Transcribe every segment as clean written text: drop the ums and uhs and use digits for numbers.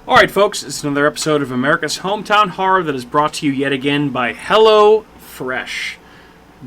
Alright folks, it's another episode of America's Hometown Horror that is brought to you yet again by HelloFresh.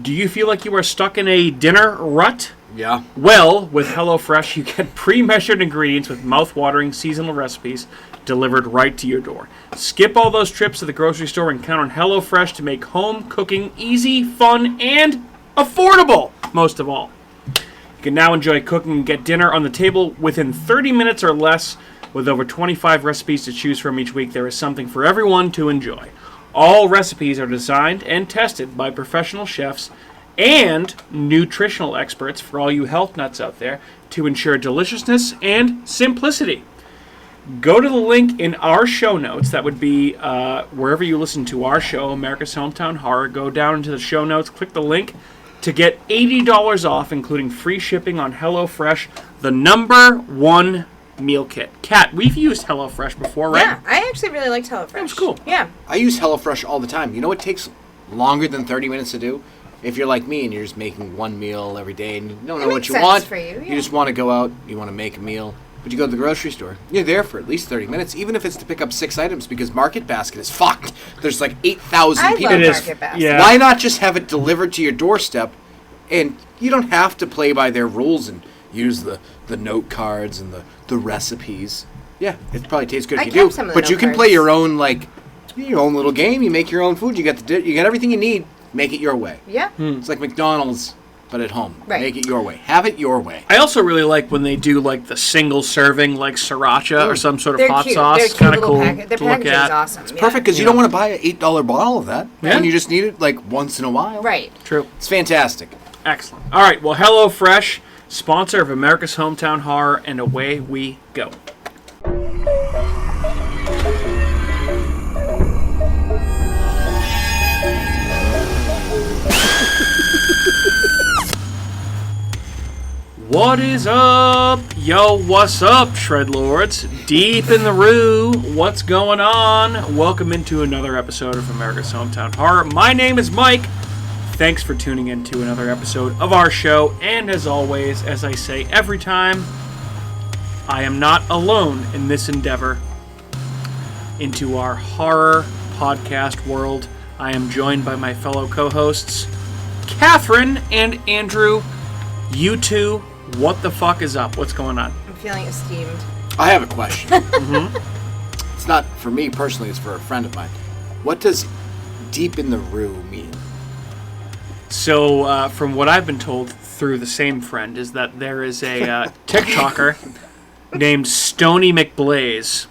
Do you feel like you are stuck in a dinner rut? Yeah. Well, with HelloFresh you get pre-measured ingredients with mouth-watering seasonal recipes delivered right to your door. Skip all those trips to the grocery store and count on HelloFresh to make home cooking easy, fun, and affordable, most of all. You can now enjoy cooking and get dinner on the table within 30 minutes or less. With over 25 recipes to choose from each week, there is something for everyone to enjoy. All recipes are designed and tested by professional chefs and nutritional experts for all you health nuts out there to ensure deliciousness and simplicity. Go to the link in our show notes. That would be wherever you listen to our show, America's Hometown Horror. Go down into the show notes, click the link to get $80 off, including free shipping on HelloFresh, the #1 meal kit. Kat, we've used HelloFresh before, right? Yeah, I actually really liked HelloFresh. That was cool. Yeah. I use HelloFresh all the time. You know what takes longer than 30 minutes to do? If you're like me and you're just making one meal every day and you don't know what you want, for you, yeah. You just want to go out, you want to make a meal, but you go to the grocery store. You're there for at least 30 minutes, even if it's to pick up 6 items, because Market Basket is fucked. There's like 8,000 people. I love It is, Market Basket. yeah. Why not just have it delivered to your doorstep? And you don't have to play by their rules and use the note cards and the recipes. Yeah, it probably tastes good if you do. Some of the But you note can cards. play your own little game. You make your own food. You get everything you need. Make it your way. Yeah. It's like McDonald's, but at home. Right. Make it your way. Have it your way. I also really like when they do like the single serving, like sriracha or some sort of They're hot cute. sauce. They're It's kind of little cool packet. Their to look packaging is at. awesome. It's perfect because you don't want to buy an $8 bottle of that. Yeah. And you just need it like once in a while. Right. True. It's fantastic. Excellent. All right. Well, HelloFresh, sponsor of America's Hometown Horror, and away we go. What is up? Yo, what's up, Shredlords? Deep in the Roo, what's going on? Welcome into another episode of America's Hometown Horror. My name is Mike. Thanks for tuning in to another episode of our show. And as always, as I say every time, I am not alone in this endeavor into our horror podcast world. I am joined by my fellow co-hosts, Catherine and Andrew. You two, what the fuck is up? What's going on? I'm feeling esteemed. I have a question. It's not for me personally, it's for a friend of mine. What does deep in the roo mean? So, from what I've been told through the same friend, is that there is a TikToker named Stony McBlaze,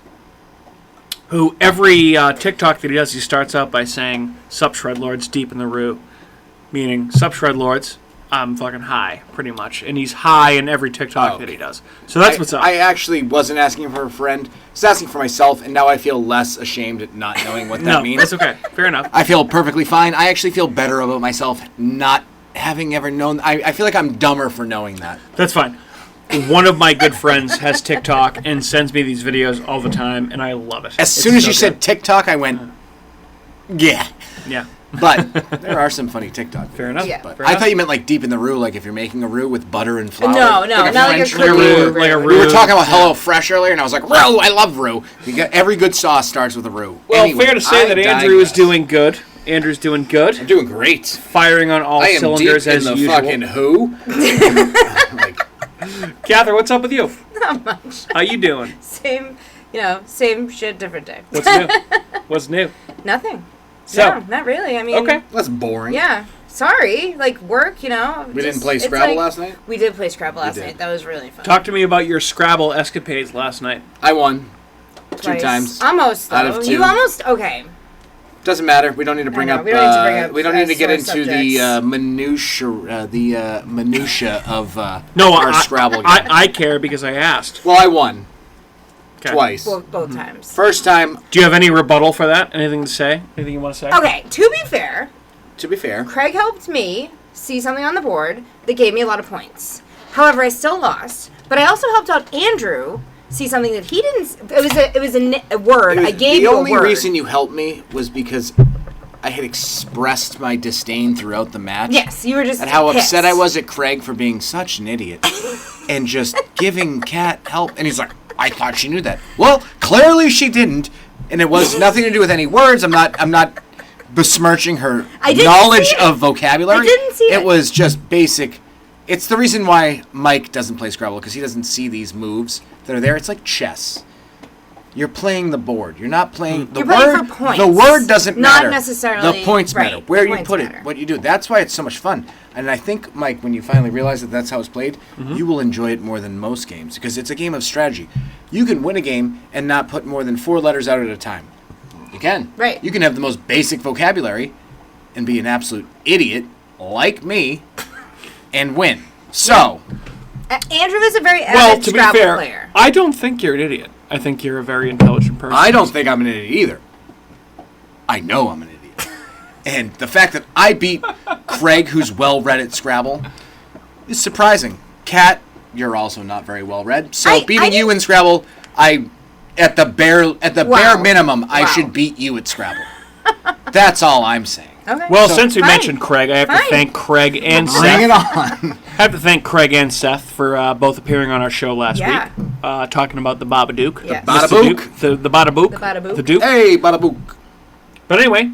who every TikTok that he does, he starts out by saying, "Sup, Shredlords, deep in the roo," meaning, "Sup, Shredlords, I'm fucking high," pretty much. And he's high in every TikTok that he does. So that's what's up. I actually wasn't asking for a friend. I was asking for myself, and now I feel less ashamed at not knowing what that No, means. that's okay. Fair enough. I feel perfectly fine. I actually feel better about myself not having ever known. I feel like I'm dumber for knowing that. That's fine. One of my good friends has TikTok and sends me these videos all the time, and I love it. As soon as you said TikTok, I went, yeah. Yeah. But there are some funny TikTok videos. Fair enough. Yeah. Fair I enough. thought you meant like deep in the roux, like if you're making a roux with butter and flour. No, not like a French cookie roux. roux. Like a roux. We were talking about HelloFresh earlier, and I was like, roux, I love roux. Every good sauce starts with a roux. Well, Anyway, fair to say I that Andrew is digress. doing good. Andrew's doing good. I'm doing great. Firing on all I am cylinders deep in as the usual. fucking who. Catherine, what's up with you? Not much. How you doing? Same shit, different day. What's new? What's new? Nothing. So, No, not really. I mean, okay. That's boring. Yeah. Sorry. Like, work, We didn't play Scrabble last night? We did play Scrabble last did. night. That was really fun. Talk to me about your Scrabble escapades last night. I won. Twice. 2 times. Almost, though. Out of 2. You almost... Okay. Doesn't matter. We don't need to bring I know, up. we don't need to bring up, we don't need to get sore into the minutia of No, our Scrabble game. I care because I asked. Well, I won Okay. twice. Both times. First time, Do you have any rebuttal for that? Anything to say? Anything you want to say? Okay, to be fair, to be fair, Craig helped me see something on the board that gave me a lot of points. However, I still lost. But I also helped out Andrew see something that he didn't... It was a word. I gave you a word. The only reason you helped me was because I had expressed my disdain throughout the match. Yes, you were just And how pissed. upset I was at Craig for being such an idiot and just giving Kat help. And he's like, I thought she knew that. Well, clearly she didn't, and it was nothing to do with any words. I'm not besmirching her knowledge of vocabulary. I didn't see it. It was just basic. It's the reason why Mike doesn't play Scrabble, because he doesn't see these moves that are there. It's like chess. You're playing the board. You're not playing the You're word. playing for points. The word doesn't matter. Not necessarily. The points right. matter. Where The you points put matter. it, what you do. That's why it's so much fun. And I think, Mike, when you finally realize that that's how it's played, you will enjoy it more than most games, because it's a game of strategy. You can win a game and not put more than 4 letters out at a time. You can. Right. You can have the most basic vocabulary and be an absolute idiot like me and win. So, Andrew is a very Well, avid to be Scrabble fair, player. I don't think you're an idiot. I think you're a very intelligent person. I don't think I'm an idiot either. I know I'm an idiot. And the fact that I beat Craig, who's well-read at Scrabble, is surprising. Kat, you're also not very well-read. So beating you in Scrabble, at the bare minimum, I should beat you at Scrabble. That's all I'm saying. Okay. Well, since we Fine. mentioned Craig, I have to Fine. thank Craig and Bring Seth. it on. I have to thank Craig and Seth for both appearing on our show last Yeah. week, talking about the Babadook. Yes. Mr. Badabook. Duke, the Badabook. The Badabook. The Duke. Hey, badabook. But anyway,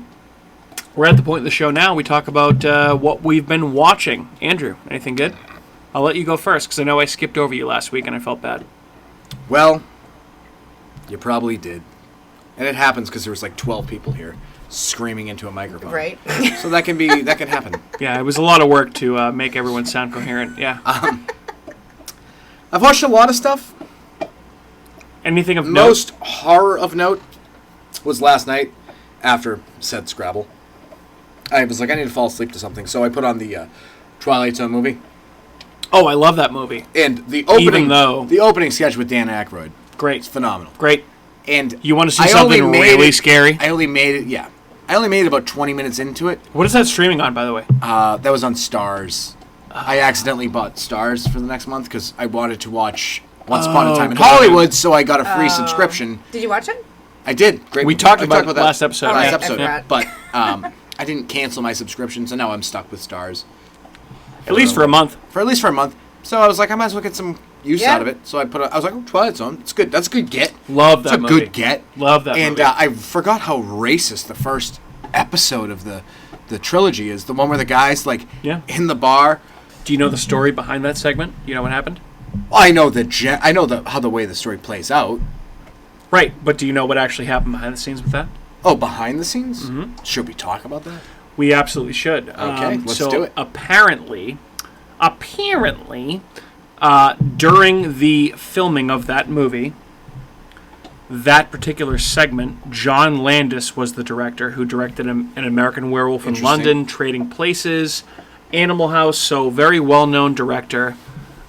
we're at the point of the show now. We talk about what we've been watching. Andrew, anything good? I'll let you go first, because I know I skipped over you last week and I felt bad. Well, you probably did. And it happens because there was like 12 people here screaming into a microphone. Right. So that can happen. Yeah, it was a lot of work to make everyone sound coherent. Yeah. I've watched a lot of stuff. Anything of Most horror of note was last night after said Scrabble. I was like, I need to fall asleep to something, so I put on the Twilight Zone movie. note? Oh, I love that movie. And the opening, though- the opening sketch with Dan Aykroyd, Great. it's phenomenal. Great. And You want to see I only something made really it- scary? I only made it, yeah. I only made it about 20 minutes into it. What is that streaming on, by the way? That was on Stars. I accidentally bought Stars for the next month because I wanted to watch Once Upon a Time in God. Hollywood, so I got a free subscription. Did you watch it? I did. Great. We movie. talked I about it last episode, Last yeah. episode. I But I didn't cancel my subscription, so now I'm stuck with Stars. At least for a month. For at least for a month. So I was like, I might as well get some use Yeah. out of it. So I was like, oh, Twilight Zone. It's good. That's a good get. Love that It's a movie. good get. Love that and movie. I forgot how racist the first episode of the trilogy is. The one where the guy's like Yeah. in the bar. Do you know the story behind that segment? You know what happened? Well, I know how the way the story plays out. Right, but do you know what actually happened behind the scenes with that? Oh, behind the scenes? Should we talk about that? We absolutely should. Okay, let's so do it. Apparently, during the filming of that movie, that particular segment, John Landis was the director who directed An American Werewolf in Interesting. London, Trading Places, Animal House, so very well-known director.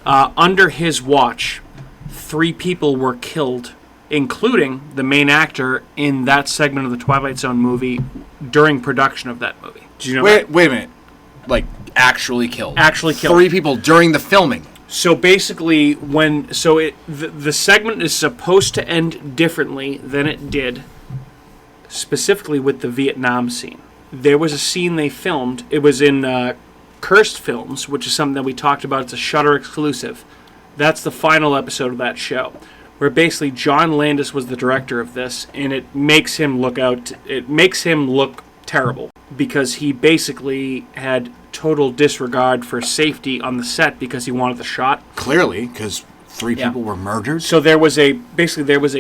Under his watch, 3 people were killed, including the main actor in that segment of the Twilight Zone movie during production of that movie. Did you know that? Wait a minute. Like, actually killed. Actually killed. 3 people during the filming. So basically, the segment is supposed to end differently than it did, specifically with the Vietnam scene. There was a scene they filmed. It was in Cursed Films, which is something that we talked about. It's a Shudder exclusive. That's the final episode of that show, where basically John Landis was the director of this, and it makes him look terrible because he basically had total disregard for safety on the set because he wanted the shot. Clearly, because 3 Yeah. people were murdered. So there was a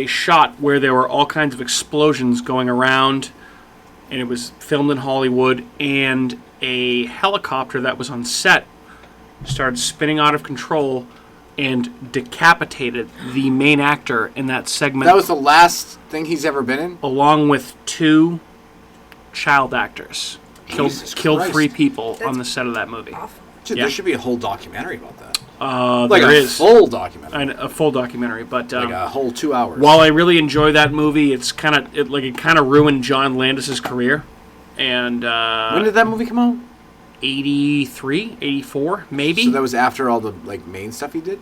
shot where there were all kinds of explosions going around, and it was filmed in Hollywood, and a helicopter that was on set started spinning out of control and decapitated the main actor in that segment. That was the last thing he's ever been in? along with 2 child actors. Jesus Killed Christ. 3 people on the set of that movie. Awful. Dude, Yeah. there should be a whole documentary about that. Like There a is full documentary. a full documentary, but Like a whole 2 hours. while I really enjoy that movie, it kind of ruined John Landis's career. And when did that movie come out? 83, 84, maybe. So that was after all the like main stuff he did?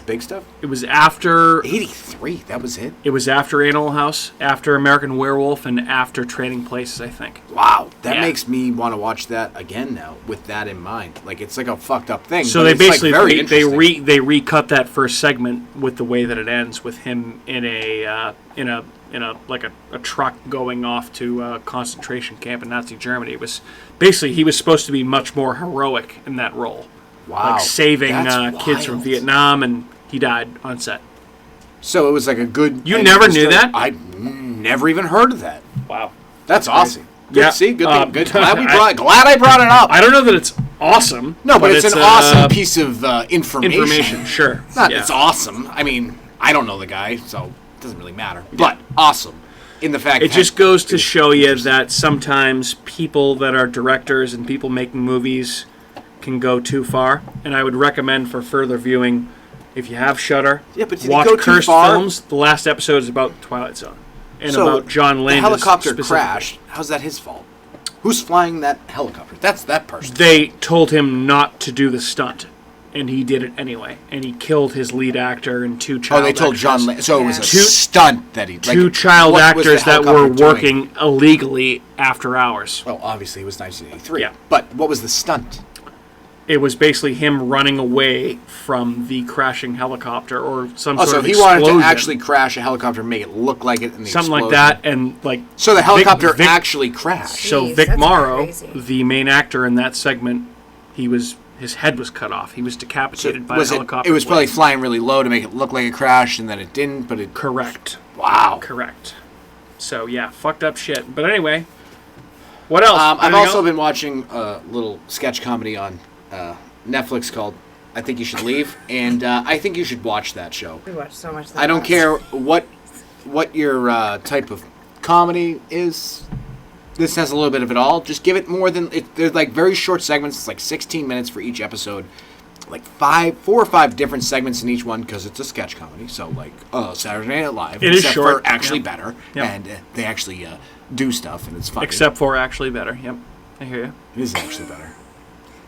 big stuff? It was after 83. That was it. It was after Animal House, after American Werewolf, and after Trading Places, I think. Wow, that Yeah. makes me want to watch that again now with that in mind. Like it's like a fucked up thing. So but they it's, like, basically very they interesting. recut that first segment with the way that it ends, with him in a like a truck going off to a concentration camp in Nazi Germany. It was basically he was supposed to be much more heroic in that role, Wow, like saving that's kids from wild. Vietnam, and he died on set. So it was like a good. You end never to the knew story. that? I never even heard of that. Wow, That's awesome. Good Yeah, to see. Good thing. Good. I Glad I brought it up. I don't know that it's awesome. No, but it's an awesome piece piece of information. information. Sure, Not yeah. it's awesome. I mean, I don't know the guy, so it doesn't really matter. But awesome in the fact It just goes to show you that sometimes people that are directors and people making movies can go too far. And I would recommend for further viewing, if you have Shudder, Yeah, but did he watch go too Cursed far? Films. The last episode is about Twilight Zone and So, about John the Landis. helicopter specifically. crashed. How's that his fault? Who's flying that helicopter? That's that person. They told him not to do the stunt, and he did it anyway. And he killed his lead actor and two child Oh, they told actors. John. So it was a Two- stunt that he. Two child what was the actors that were helicopter doing? working illegally after hours. Well, obviously it was 1983. Yeah. But what was the stunt? It was basically him running away from the crashing helicopter or some Oh, sort so of he explosion. wanted to actually crash a helicopter and make it look like it in the something like explosion. that, and like So the helicopter Vic- actually crashed. so Jeez, Vic that's Morrow, crazy. the main actor in that segment, his head was cut off. He was decapitated by a was helicopter. it was probably blade. flying really low to make it look like it crashed, and then it didn't. But it. Correct. Wow. Correct. So yeah, fucked up shit. But anyway, what else? I've Anything also else? been watching a little sketch comedy on Netflix called "I Think You Should Leave," and I think you should watch that show. We watched so much. Of that I don't last- care what your type of comedy is. This has a little bit of it all. Just give it more than it. There's like very short segments. It's like 16 minutes for each episode. Like 4 or 5 different segments in each one because it's a sketch comedy. So like Saturday Night Live, It is except short. for actually Yep. better, Yep. and they actually do stuff, and it's funny. Except for actually better. Yep, I hear you. it is actually better.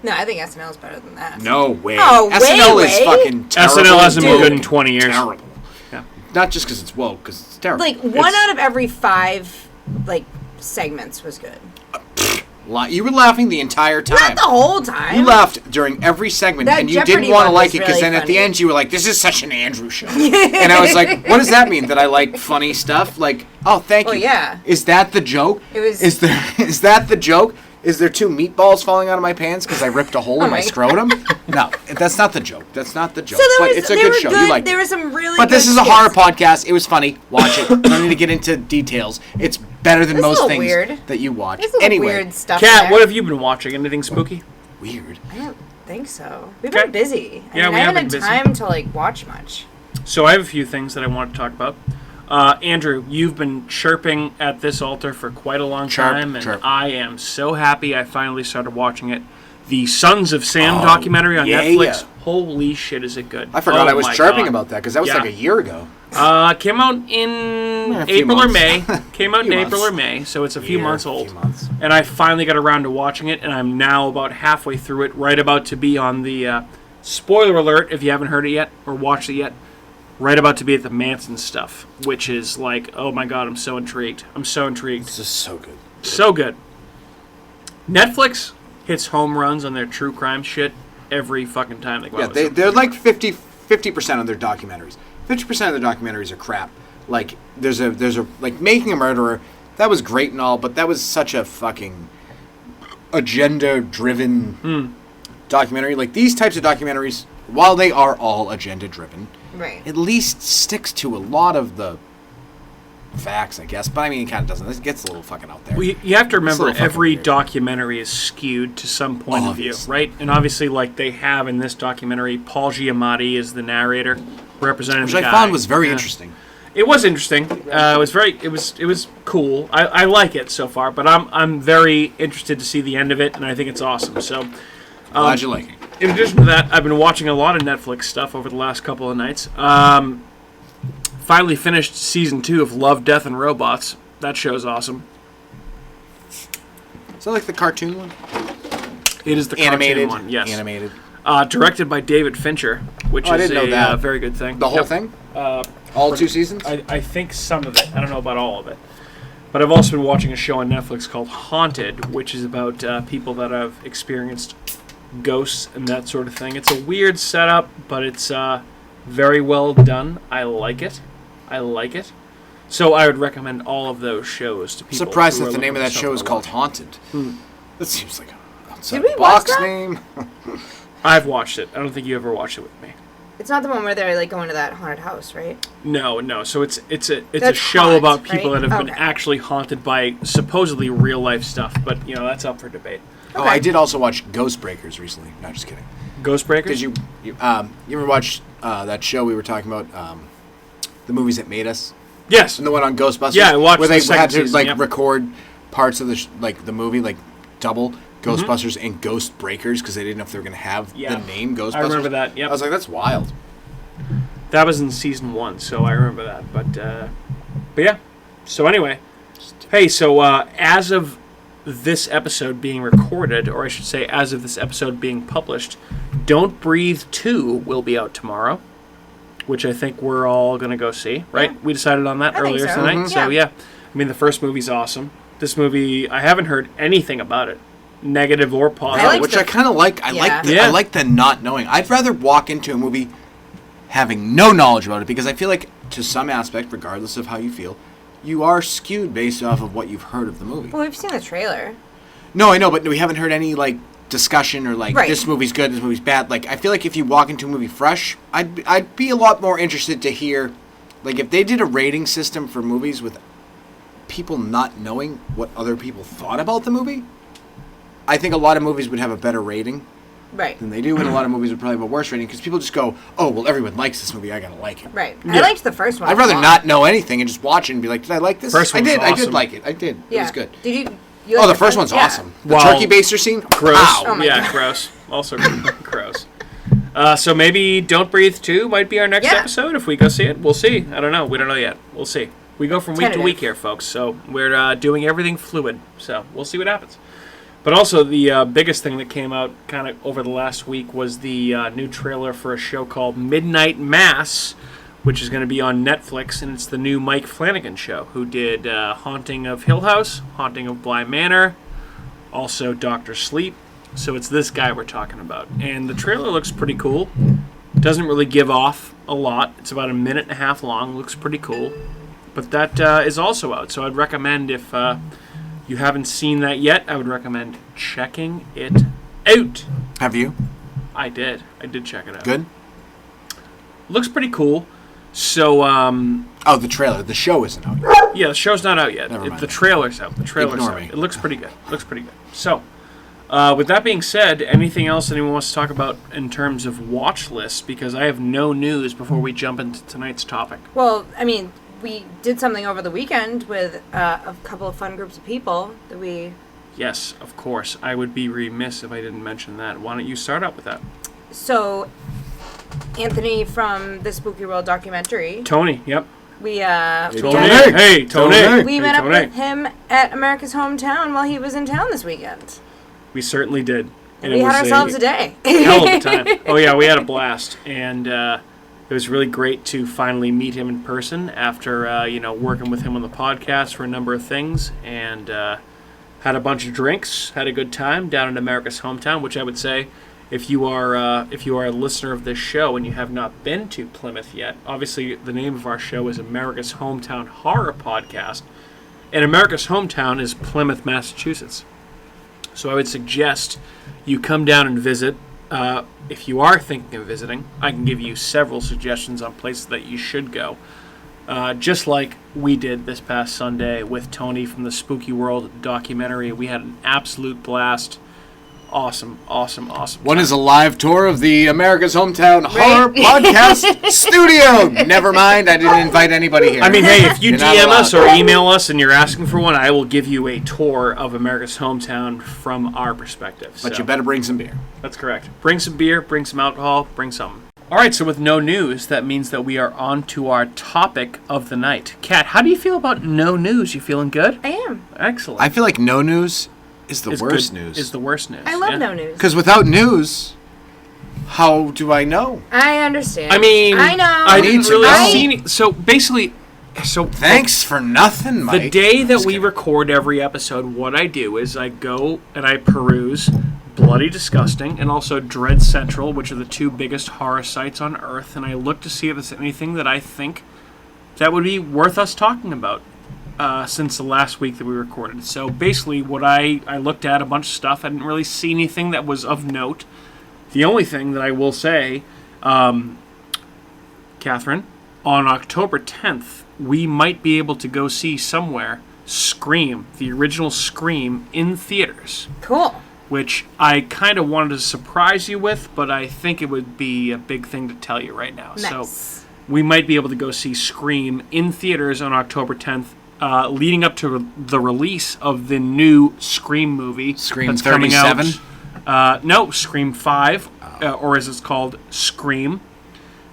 No, I think SNL is better than that. No way. Oh, SNL way, is way? fucking terrible. SNL hasn't been Dude. good in 20 years. Terrible. Yeah. Not just because it's woke, because it's terrible. Like one out of every 5 like segments was good. You were laughing the entire time. Not the whole time. You laughed during every segment, That and you Jeopardy didn't want to one like was it because really then at the funny. end you were like, "This is such an Andrew show," and I was like, "What does that mean? That I like funny stuff?" Like, "Oh, thank Well, you." yeah. Is that the joke? It was- Is that the joke? Is there 2 meatballs falling out of my pants because I ripped a hole in Oh my my scrotum? No, that's not the joke. That's not the joke. So there but was, it's a they good were show. good. You like there it. was some really. But this good is a skits. horror podcast. It was funny. Watch it. I don't need to get into details. It's better than It's a most little things weird. that you watch. There's a little Anyway, weird stuff. Kat, there. what have you been watching? Anything spooky? weird. I don't think so. We've Okay. been busy. Yeah, we I have haven't been had busy. time to like watch much. So I have a few things that I want to talk about. Andrew, you've been chirping at this altar for quite a long Chirp, time, and chirp. I am so happy I finally started watching it. The Sons of Sam Oh, documentary on yeah, Netflix. yeah. Holy shit, is it good? I forgot Oh I was my chirping God. about that because that was Yeah. like a year ago. Came out in A few April or months. May. Came out in Few April months. or May, so it's a few Year, months few old. months. And I finally got around to watching it, and I'm now about halfway through it, right about to be on the spoiler alert if you haven't heard it yet or watched it yet. Right about to be at the Manson stuff, which is like, oh my god, I'm so intrigued. I'm so intrigued. This is so good. So good. Netflix hits home runs on their true crime shit every fucking time they go Yeah, out with they're like 50% of their documentaries. 50% of their documentaries are crap. Like there's a like Making a Murderer. That was great and all, but that was such a fucking agenda-driven documentary. Like these types of documentaries, while they are all agenda-driven, Right. at least sticks to a lot of the facts, I guess. But I mean, it kind of doesn't. It gets a little fucking out there. Well, you have to It's a remember little fucking every weird. documentary is skewed to some point of view, Obviously. right? And obviously, like they have in this documentary, Paul Giamatti is the narrator, representing Which the I guy. found was very Yeah. interesting. It was interesting. It was cool. I like it so far, but I'm very interested to see the end of it, and I think it's awesome. So, Glad you like it. in addition to that, I've been watching a lot of Netflix stuff over the last couple of nights. Finally finished season 2 of Love, Death, and Robots. That show's awesome. Is that like the cartoon one? It is the Animated cartoon one, yes. Animated. Directed by David Fincher, which I is didn't know that. very good thing. The whole Yep. thing? Uh, All 2 seasons? I think some of it. I don't know about all of it. But I've also been watching a show on Netflix called Haunted, which is about people that have experienced ghosts and that sort of thing. It's a weird setup, but it's very well done. I like it. So I would recommend all of those shows to people. Surprised who that are the name of looking that for show is something called to Haunted. watch. That seems like a outside Did we box watch that? name. I've watched it. I don't think you ever watched it with me. It's not the one where they're like going to that haunted house, right? No. So it's a That's show haunt, about people right? that have been Okay. actually haunted by supposedly real life stuff, but that's up for debate. Oh, I did also watch Ghost Breakers recently. No, just kidding. Ghostbreakers? Did you ever watch that show we were talking about, the movies that made us? Yes. And the one on Ghostbusters? Yeah, I watched where the they second had to season, yep. record parts of the movie, like double Mm-hmm. Ghostbusters and Ghost Breakers because they didn't know if they were going to have Yeah. the name Ghostbusters. I remember that, yep. I was like, that's wild. That was in season 1, so I remember that. But yeah. So anyway, hey, so as of this episode being recorded, or I should say as of this episode being published, Don't Breathe 2 will be out tomorrow, which I think we're all going to go see, right? Yeah. We decided on that I think earlier so. tonight. Mhm. So Yeah. I mean, the first movie's awesome. This movie, I haven't heard anything about it, negative or positive. liked Which the- I kind of like. I Yeah. like the not knowing. I'd rather walk into a movie having no knowledge about it because I feel like, to some aspect, regardless of how you feel, you are skewed based off of what you've heard of the movie. Well, we've seen the trailer. No, I know, but we haven't heard any discussion or Right. this movie's good, this movie's bad. Like, I feel like if you walk into a movie fresh, I'd be a lot more interested to hear, if they did a rating system for movies with people not knowing what other people thought about the movie. I think a lot of movies would have a better rating Right. than they do, and a lot of movies would probably have a worse rating because people just go, "Oh, well, everyone likes this movie. I gotta like it." Right. Yeah. I liked the first one. I'd a rather lot. not know anything and just watch it and be like, "Did I like this?" First I one was did. I did awesome. like it. I did. Yeah. It was good. Did you Oh, like the first one's Yeah. awesome. The Well, turkey baster scene. Gross. Wow. Oh my yeah, God. gross. Also gross. So maybe Don't Breathe 2 might be our next Yeah. episode if we go see it. We'll see. I don't know. We don't know yet. We'll see. We go from week to Tentative. week here, folks. So we're doing everything fluid. So we'll see what happens. But also the biggest thing that came out kind of over the last week was the new trailer for a show called Midnight Mass, which is going to be on Netflix, and it's the new Mike Flanagan show, who did Haunting of Hill House, Haunting of Bly Manor, also Dr. Sleep. So it's this guy we're talking about. And the trailer looks pretty cool. Doesn't really give off a lot. It's about a minute and a half long. Looks pretty cool. But that is also out. So I'd recommend, if you haven't seen that yet, I would recommend checking it out. Have you? I did. I did check it out. Good. Looks pretty cool. So, Oh, the trailer. The show isn't out yet. yeah, the show's not out yet. Never mind The that. trailer's out. The trailer's Ignore out. me. It looks pretty good. So, with that being said, anything else anyone wants to talk about in terms of watch lists? Because I have no news before we jump into tonight's topic. Well, I mean, we did something over the weekend with a couple of fun groups of people that we. Yes, of course. I would be remiss if I didn't mention that. Why don't you start out with that? So, Anthony from the Spooky World documentary. Tony, yep. We Tony. Tony. Hey, Tony. Tony. we Hey, met up Tony. with him at America's Hometown while he was in town this weekend. We certainly did. And we had ourselves a day. Hell of a time. Oh yeah, we had a blast, and it was really great to finally meet him in person after working with him on the podcast for a number of things, and had a bunch of drinks, had a good time down in America's Hometown, which I would say, if you are a listener of this show and you have not been to Plymouth yet, obviously the name of our show is America's Hometown Horror Podcast, and America's Hometown is Plymouth, Massachusetts. So I would suggest you come down and visit. If you are thinking of visiting, I can give you several suggestions on places that you should go. Just like we did this past Sunday with Tony from the Spooky World documentary. We had an absolute blast. Awesome. One is a live tour of the America's Hometown Horror Podcast Studio. Never mind, I didn't invite anybody here. I mean, hey, if you You're not DM us or allowed. email us and you're asking for one, I will give you a tour of America's Hometown from our perspective. But So, you better bring some beer. that's correct. Bring some beer, bring some alcohol, bring some. All right, so with no news, that means that we are on to our topic of the night. Kat, how do you feel about no news? You feeling good? I am. Excellent. I feel like no news is the Is worst good- news. Is the worst news. I love yeah. no news. Because without news, How do I know? I understand. I mean, I know. I didn't need to really know. see any. So basically, Thanks for nothing, Mike. the day that Just we kidding. record every episode, what I do is I go and I peruse Bloody Disgusting and also Dread Central, which are the two biggest horror sites on Earth, and I look to see if there's anything that I think that would be worth us talking about since the last week that we recorded. So basically, what I looked at a bunch of stuff. I didn't really see anything that was of note. The only thing that I will say, Catherine, on October 10th, we might be able to go see somewhere Scream, the original Scream, in theaters. Cool. Which I kind of wanted to surprise you with, but I think it would be a big thing to tell you right now. Nice. So we might be able to go see Scream in theaters on October 10th, leading up to the release of the new Scream movie. Scream that's 37? coming out. No, Scream 5, or as it's called, Scream.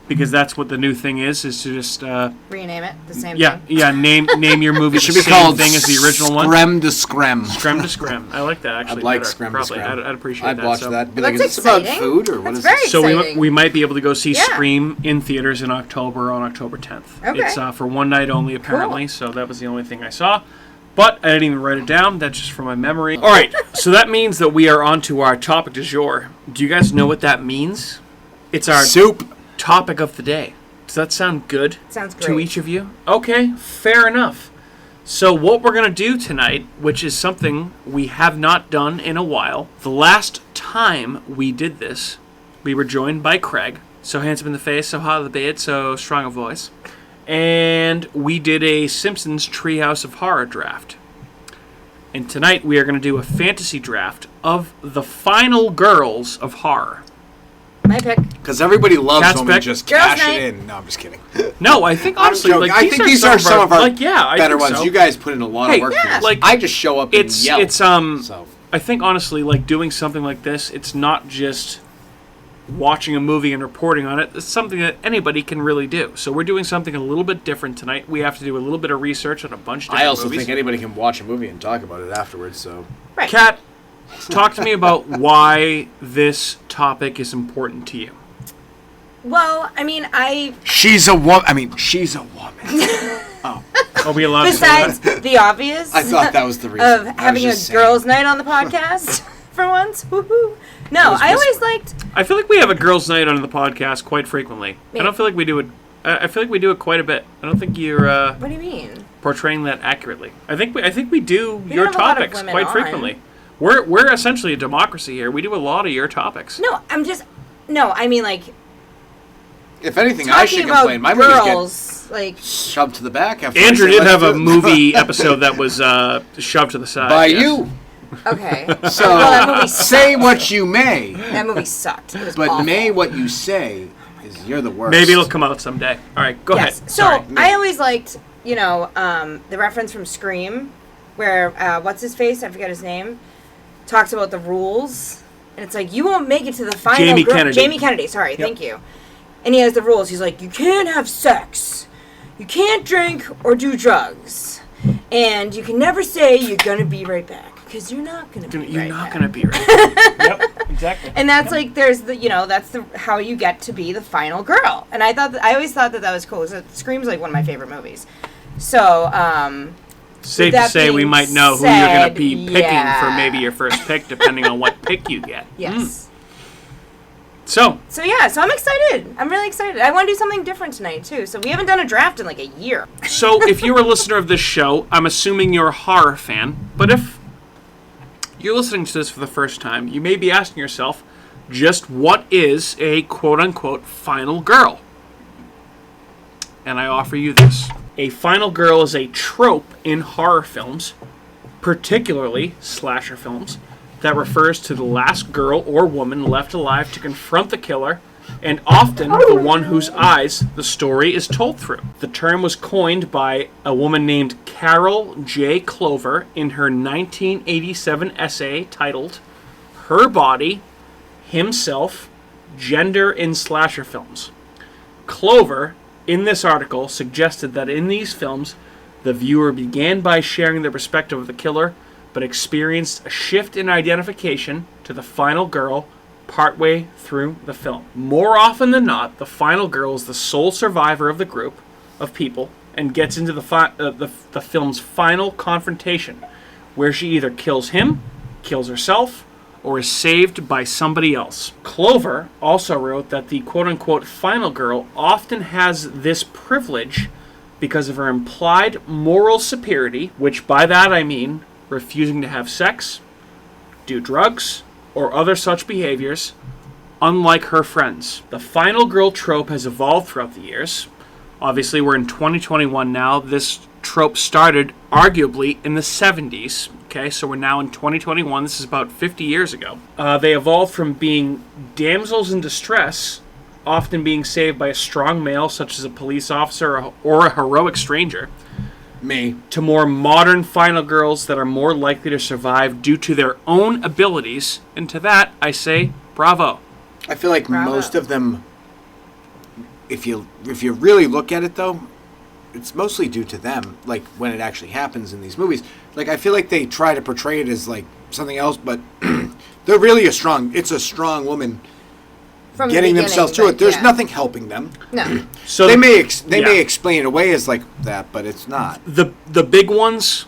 Because that's what the new thing is to just... Rename it the same yeah, thing. yeah, name your movie It the should be same called thing as the original one. Screm to Screm. Screm to Screm. I like that, actually. I'd like better, Screm to probably. Screm. I'd appreciate I'd that. watch so. that. But That's like, is this about exciting. food or what That's is very it? So exciting. we might be able to go see Yeah. Scream in theaters in October on October 10th. Okay. It's for one night only, apparently, so that was the only thing I saw. But I didn't even write it down. That's just from my memory. All right, so that means that we are on to our topic du jour. Do you guys know what that means? It's our Soup. topic of the day. Does that sound good Sounds to great. each of you? Okay, fair enough. So what we're going to do tonight, which is something we have not done in a while, the last time we did this, we were joined by Craig, so handsome in the face, so hot of the bed, so strong of voice, and we did a Simpsons Treehouse of Horror draft. And tonight we are going to do a fantasy draft of the final girls of horror. My pick. Because everybody loves Cat's when we back. just Girls' cash night. it in. No, I'm just kidding. No, I think I'm honestly, joking. like I think these are some of our like, yeah, I better think ones. so. You guys put in a lot Hey, of work for yeah. this. Like, I just show up and yell. So So I think honestly, like doing something like this, it's not just watching a movie and reporting on it. It's something that anybody can really do. So we're doing something a little bit different tonight. We have to do a little bit of research on a bunch of different I also movies. think anybody can watch a movie and talk about it afterwards. So Right. Kat, talk to me about why this topic is important to you. Well, I mean, she's a woman. I mean, she's a woman. Are we allowed besides to say the obvious I thought that was the reason. of I was having a just saying. girls' night on the podcast for once. Woohoo! No, was I always whispering. liked. that? I feel like we have a girls' night on the podcast quite frequently. Me. I don't feel like we do it. I feel like we do it quite a bit. I don't think you're What do you mean? portraying that accurately. I think we do We your don't have a lot of topics women quite on. frequently. We're essentially a democracy here. We do a lot of your topics. No, I mean like If anything, I should talking about complain. My movies get girls. Like shoved to the back. After Andrew I say, did "Let's have do a it." movie episode that was shoved to the side. by yes. you. okay, So well, that movie say sucked. what you may, That movie sucked. It was but awful. may what you say is you're the worst. Maybe it'll come out someday. All right, go Yes. ahead. So Sorry. I always liked, the reference from Scream, where what's his face? I forget his name. Talks about the rules, and it's like you won't make it to the final. Jamie Kennedy. Jamie Kennedy. Sorry, thank you. And he has the rules. He's like, you can't have sex, you can't drink or do drugs, and you can never say you're gonna be right back because you're not gonna be. You're right not back. going to be right. Yep, exactly. And that's like there's that's how you get to be the final girl. And I always thought that was cool. Scream's like one of my favorite movies. So Safe to that say we being might know who you're going said, to be picking yeah. for maybe your first pick, depending on what pick you get. yes. So, So yeah, so I'm excited. I'm really excited. I want to do something different tonight too. So we haven't done a draft in like a year. if you're a listener of this show, I'm assuming you're a horror fan. But if you're listening to this for the first time, you may be asking yourself, just what is a quote-unquote final girl? And I offer you this. A final girl is a trope in horror films, particularly slasher films, that refers to the last girl or woman left alive to confront the killer, and often the one whose eyes the story is told through. The term was coined by a woman named Carol J. Clover in her 1987 essay titled Her Body, Himself, Gender in Slasher Films. Clover, in this article, suggested that in these films, the viewer began by sharing the perspective of the killer, but experienced a shift in identification to the final girl partway through the film. More often than not, the final girl is the sole survivor of the group of people and gets into the film's final confrontation, where she either kills him, kills herself, or is saved by somebody else. Clover also wrote that the quote-unquote final girl often has this privilege because of her implied moral superiority, which by that I mean refusing to have sex, do drugs, or other such behaviors, unlike her friends. The final girl trope has evolved throughout the years. Obviously, we're in 2021 now. This trope started arguably in the 70s. Okay, so we're now in 2021. This is about 50 years ago. They evolved from being damsels in distress, often being saved by a strong male, such as a police officer or a heroic stranger, Me. to more modern final girls that are more likely to survive due to their own abilities. And to that, I say, bravo. I feel like Bravo. most of them, if you really look at it though, it's mostly due to them. Like when it actually happens in these movies, like I feel like they try to portray it as like something else, but they're really it's a strong woman From the getting beginning, themselves through but it. There's yeah. nothing helping them. No. So They may yeah. explain it away as like that, but it's not. The big ones,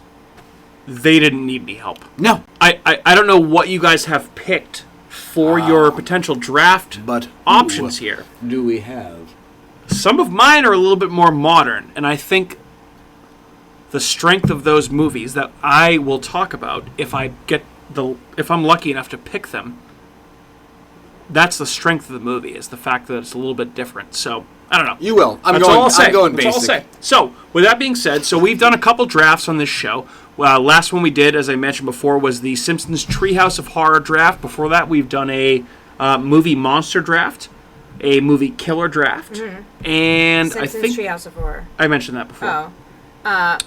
they didn't need any help. No, I don't know what you guys have picked for your potential draft but who options here. do we have? Some of mine are a little bit more modern, and I think the strength of those movies that I will talk about, if I'm lucky enough to pick them, that's the strength of the movie, is the fact that it's a little bit different. So, I don't know. You will. I'm That's all I'll say. I'm going That's all I'll basic. say. So, with that being said, so we've done a couple drafts on this show. Last one we did, as I mentioned before, was the Simpsons Treehouse of Horror draft. Before that, we've done a movie monster draft, a movie killer draft, and Simpsons I think Treehouse of Horror. I mentioned that before. Oh.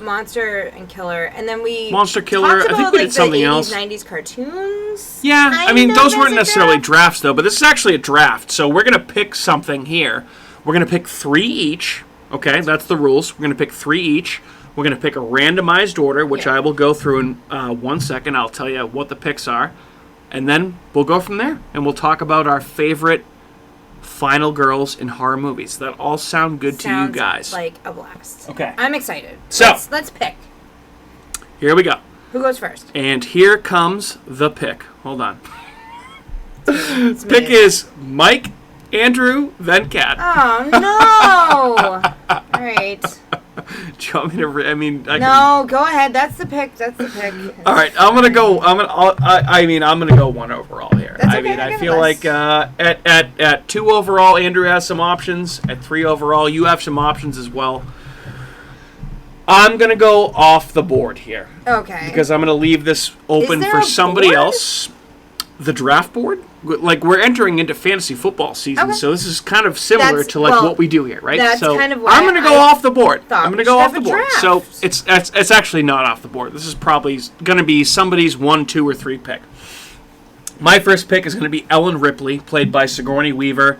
Monster and Killer. And then we Monster Killer, talked I think about, we like, did something the 80s, else. 90s cartoons. Yeah, I kind mean, of those as weren't a necessarily draft. drafts, though, but this is actually a draft. So we're going to pick something here. We're going to pick 3 each. Okay, that's the rules. We're going to pick 3 each. We're going to pick a randomized order, which Yeah. I will go through in 1 second. I'll tell you what the picks are. And then we'll go from there, and we'll talk about our favorite final girls in horror movies. That all sound good to you Sounds guys. like a blast. Okay. I'm excited. So- let's pick. Here we go. Who goes first? And here comes the pick. Hold on. It's Pick me. is Mike, Andrew, then Kat. Oh no! All right. Do you want me to? I mean, I can. No, go ahead. That's the pick. That's the pick. All right, I'm gonna go. I'm gonna go 1 overall here. That's I okay, mean, I I got feel less. like at 2 overall, Andrew has some options. At 3 overall, you have some options as well. I'm gonna go off the board here Okay. because I'm gonna leave this open there for a somebody board? else. The draft board, like we're entering into fantasy football season, Okay. so this is kind of similar That's- to like well, what we do here, right? that's so kind of why I'm gonna go I off the board. thought I'm we gonna go should off have the a board. draft. So it's actually not off the board. This is probably gonna be somebody's 1, 2, or 3 pick. My first pick is gonna be Ellen Ripley, played by Sigourney Weaver.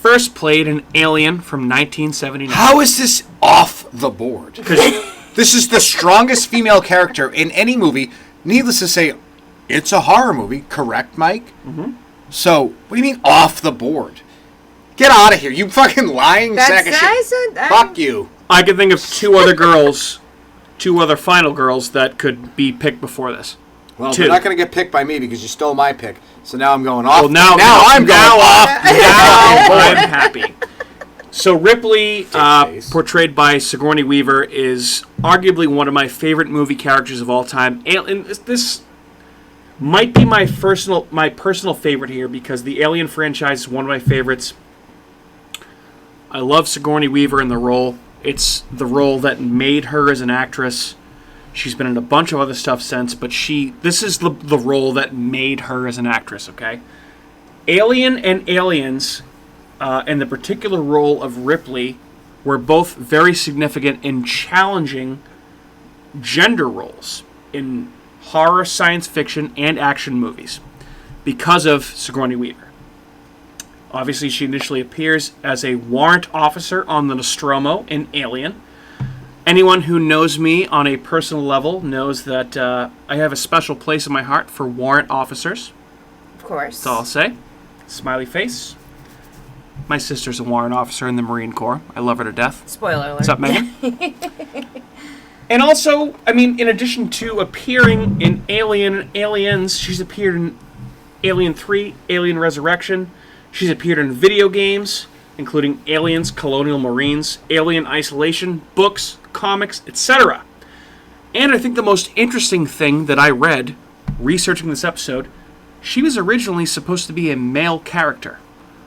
First played in Alien from 1979. How is this off the board? This is the strongest female character in any movie. Needless to say, it's a horror movie, correct, Mike? Mm-hmm. So, what do you mean off the board? Get out of here, you fucking lying sack of I shit. said. Fuck you. I can think of 2 other girls, 2 other final girls that could be picked before this. Well, 2. they're not going to get picked by me because you stole my pick. So now I'm going off. Well, now I'm going off. Now I'm happy. So Ripley, face. portrayed by Sigourney Weaver, is arguably one of my favorite movie characters of all time. And this might be my personal favorite here because the Alien franchise is one of my favorites. I love Sigourney Weaver in the role. It's the role that made her as an actress. She's been in a bunch of other stuff since, but this is the role that made her as an actress, okay? Alien and Aliens, and the particular role of Ripley, were both very significant in challenging gender roles in horror, science fiction, and action movies because of Sigourney Weaver. Obviously, she initially appears as a warrant officer on the Nostromo in Alien. Anyone who knows me on a personal level knows that I have a special place in my heart for warrant officers. Of course. That's all I'll say. Smiley face. My sister's a warrant officer in the Marine Corps. I love her to death. Spoiler alert. What's up, Megan? And also, I mean, in addition to appearing in Alien and Aliens, she's appeared in Alien 3, Alien Resurrection. She's appeared in video games, including Aliens, Colonial Marines, Alien Isolation, books, comics, etc. And I think the most interesting thing that I read, researching this episode, she was originally supposed to be a male character.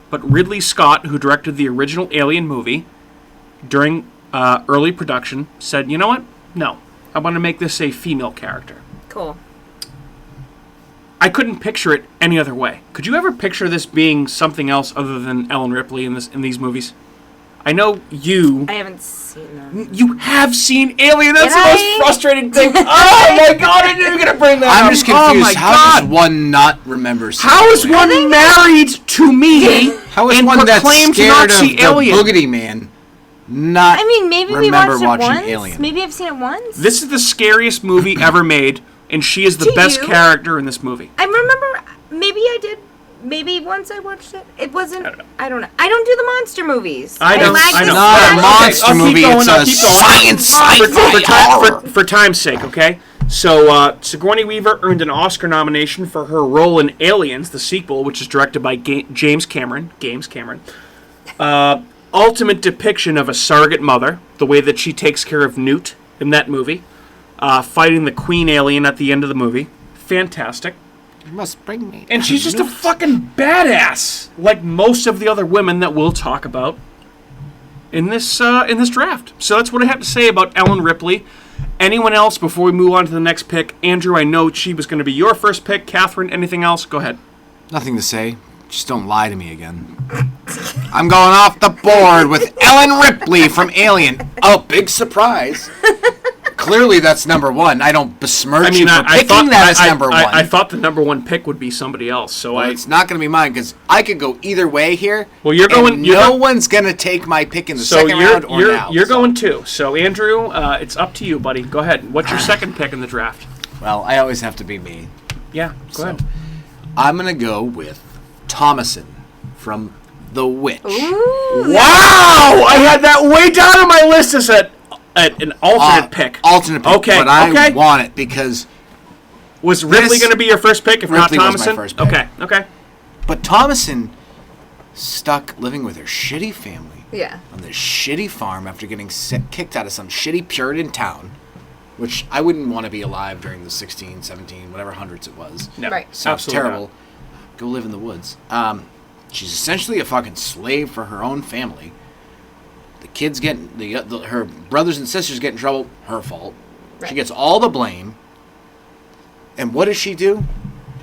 But Ridley Scott, who directed the original Alien movie, during early production, said, you know what? No, I want to make this a female character. Cool. I couldn't picture it any other way. Could you ever picture this being something else other than Ellen Ripley in these movies? I know you... I haven't seen them. You have seen Alien. That's Did the I? most frustrating thing. Oh my god, I knew you were going to bring that up. I'm just confused. Oh my How god. does one not remember seeing How is Alien? one married to me How is and one that's proclaimed to scared not of see the Alien? Boogity Man not I mean, maybe we remember watched it watching once. Alien? Maybe I've seen it once. This is the scariest movie ever made, and she is the To best you? character in this movie. I remember, maybe I did. Maybe once I watched it. It wasn't. I don't know. I don't know. I don't do the monster movies. I don't- lag I the know. Not a sound. monster I'll keep movie. going, It's I'll a keep going. science sci-fi For time's sake, okay? So, Sigourney Weaver earned an Oscar nomination for her role in Aliens, the sequel, which is directed by James Cameron. Ultimate depiction of a surrogate mother, the way that she takes care of Newt in that movie, fighting the Queen Alien at the end of the movie. Fantastic. You must bring me. And she's just a fucking badass, like most of the other women that we'll talk about in this draft. So that's what I have to say about Ellen Ripley. Anyone else before we move on to the next pick? Andrew, I know she was going to be your first pick. Catherine, anything else? Go ahead. Nothing to say. Just don't lie to me again. I'm going off the board with Ellen Ripley from Alien. Oh, big surprise. Clearly, that's number one. I don't besmirch you for picking that as number one. I thought the number one pick would be somebody else. So Well, it's not going to be mine because I could go either way here. Well, you're and going. You're no going, one's going to take my pick in the so second round or now. You're going too. So Andrew, it's up to you, buddy. Go ahead. What's your second pick in the draft? Well, I always have to be me. Yeah, go ahead. I'm going to go with Thomason from The Witch. Ooh. Wow! I had that way down on my list as an alternate pick. Alternate pick. Okay, But I okay. want it because... Was Ripley going to be your first pick, if Ripley not was my Thomason? first pick. Okay. But Thomason stuck living with her shitty family Yeah. on this shitty farm after getting kicked out of some shitty Puritan town, which I wouldn't want to be alive during the 16, 17, whatever hundreds it was. No, Right. Sounds absolutely terrible. Go live in the woods. She's essentially a fucking slave for her own family. The kids getting her brothers and sisters get in trouble. Her fault. Right. She gets all the blame. And what does she do?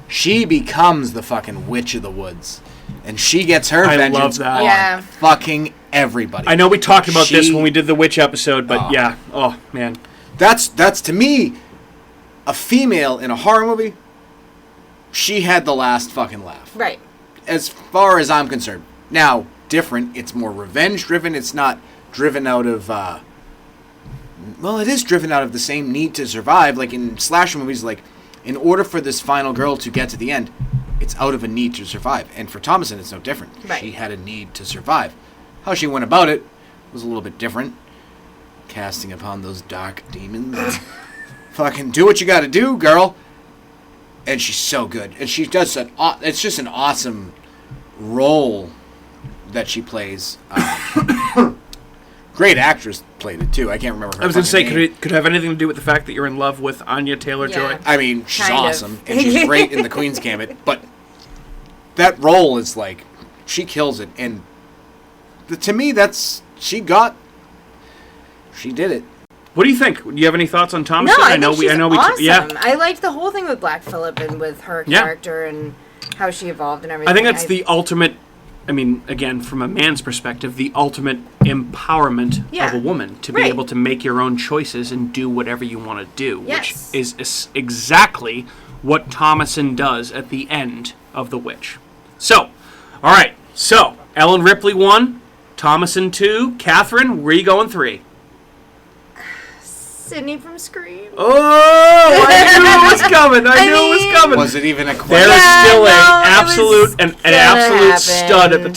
She becomes the fucking witch of the woods, and she gets her I vengeance love that. on Yeah. fucking everybody. I know we talked about this She- when we did the witch episode, but Oh. yeah. Oh, man. That's to me, a female in a horror movie. She had the last fucking laugh. Right. As far as I'm concerned. Now, different. It's more revenge driven. It's not driven out of. Well, it is driven out of the same need to survive. Like in slasher movies, like in order for this final girl to get to the end, it's out of a need to survive. And for Thomason, it's no different. Right. She had a need to survive. How she went about it was a little bit different. Casting upon those dark demons. Fucking do what you gotta do, girl. And she's so good. And she does it's just an awesome role that she plays. Great actress played it too. I can't remember her I was going to say, fucking name. could it have anything to do with the fact that you're in love with Anya Taylor-Joy? Yeah. I mean, she's Kind of. awesome, and she's great in the Queen's Gambit, but that role is like, she kills it, and to me, she did it. What do you think? Do you have any thoughts on No, Thomason? I think she's awesome. yeah. I liked the whole thing with Black Phillip and with her Yeah. character and how she evolved and everything. I think that's the ultimate, I mean, again, from a man's perspective, the ultimate empowerment Yeah. of a woman to be Right. able to make your own choices and do whatever you want to do, Yes. which is exactly what Thomason does at the end of The Witch. So, all right. So, Ellen Ripley 1, Thomason 2, Catherine, where are you going 3? Sydney from Scream. Oh, I knew it was coming. I knew it was coming. Was it even a There question? is still it was an absolute happen. stud at the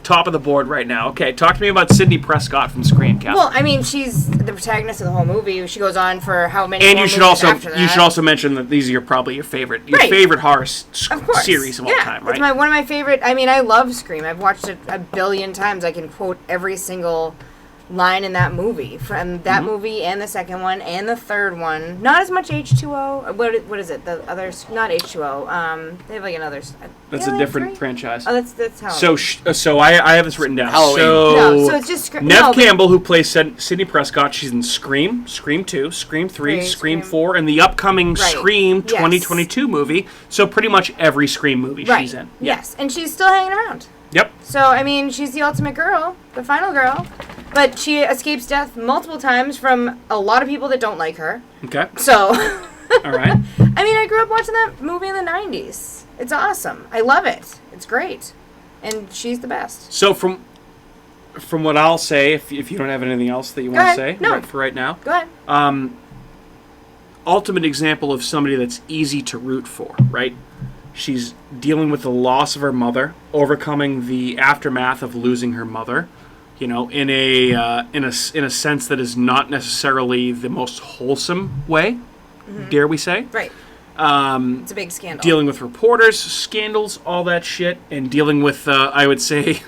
top of the board right now. Okay, talk to me about Sydney Prescott from Scream, Cal. Well, I mean, she's the protagonist of the whole movie. She goes on for how many? And more you should movies also after that. mention that these are probably your favorite Right. horror Of course. series of all time, right? It's one of my favorite. I mean, I love Scream. I've watched it a billion times. I can quote every single line in that movie, from that movie and the second one and the third one. Not as much H2O. What is it? The others, not H2O. They have like another. That's yeah, a different three? franchise. Oh, that's how. So I have this written down. Halloween. No, so it's just Scream. Nev Campbell, who plays Sydney Prescott, she's in Scream, Scream 2, Scream 3, Scream Scream. 4, and the upcoming Right. Scream Yes. 2022 movie. So pretty much every Scream movie right. she's in. Yeah. Yes, and she's still hanging around. Yep. So, I mean, she's the ultimate girl, the final girl. But she escapes death multiple times from a lot of people that don't like her. Okay. So, All right. I mean, I grew up watching that movie in the 90s. It's awesome. I love it. It's great. And she's the best. So from what I'll say, if you don't have anything else that you Go want to ahead. say No. for right now, Go ahead. ultimate example of somebody that's easy to root for, right? She's dealing with the loss of her mother, overcoming the aftermath of losing her mother, you know, in a sense that is not necessarily the most wholesome way, dare we say? Right. It's a big scandal. Dealing with reporters, scandals, all that shit, and dealing with, I would say,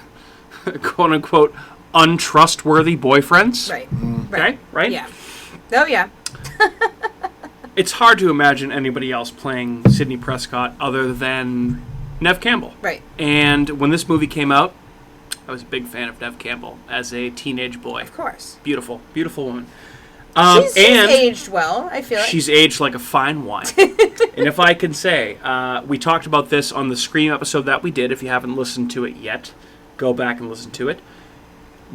quote unquote, untrustworthy boyfriends. Right. Okay, right? Yeah. Oh, yeah. It's hard to imagine anybody else playing Sydney Prescott other than Nev Campbell. Right. And when this movie came out, I was a big fan of Nev Campbell as a teenage boy. Of course. Beautiful, beautiful woman. She's and aged well, I feel like. she's aged like a fine wine. And if I can say, we talked about this on the Scream episode that we did. If you haven't listened to it yet, go back and listen to it.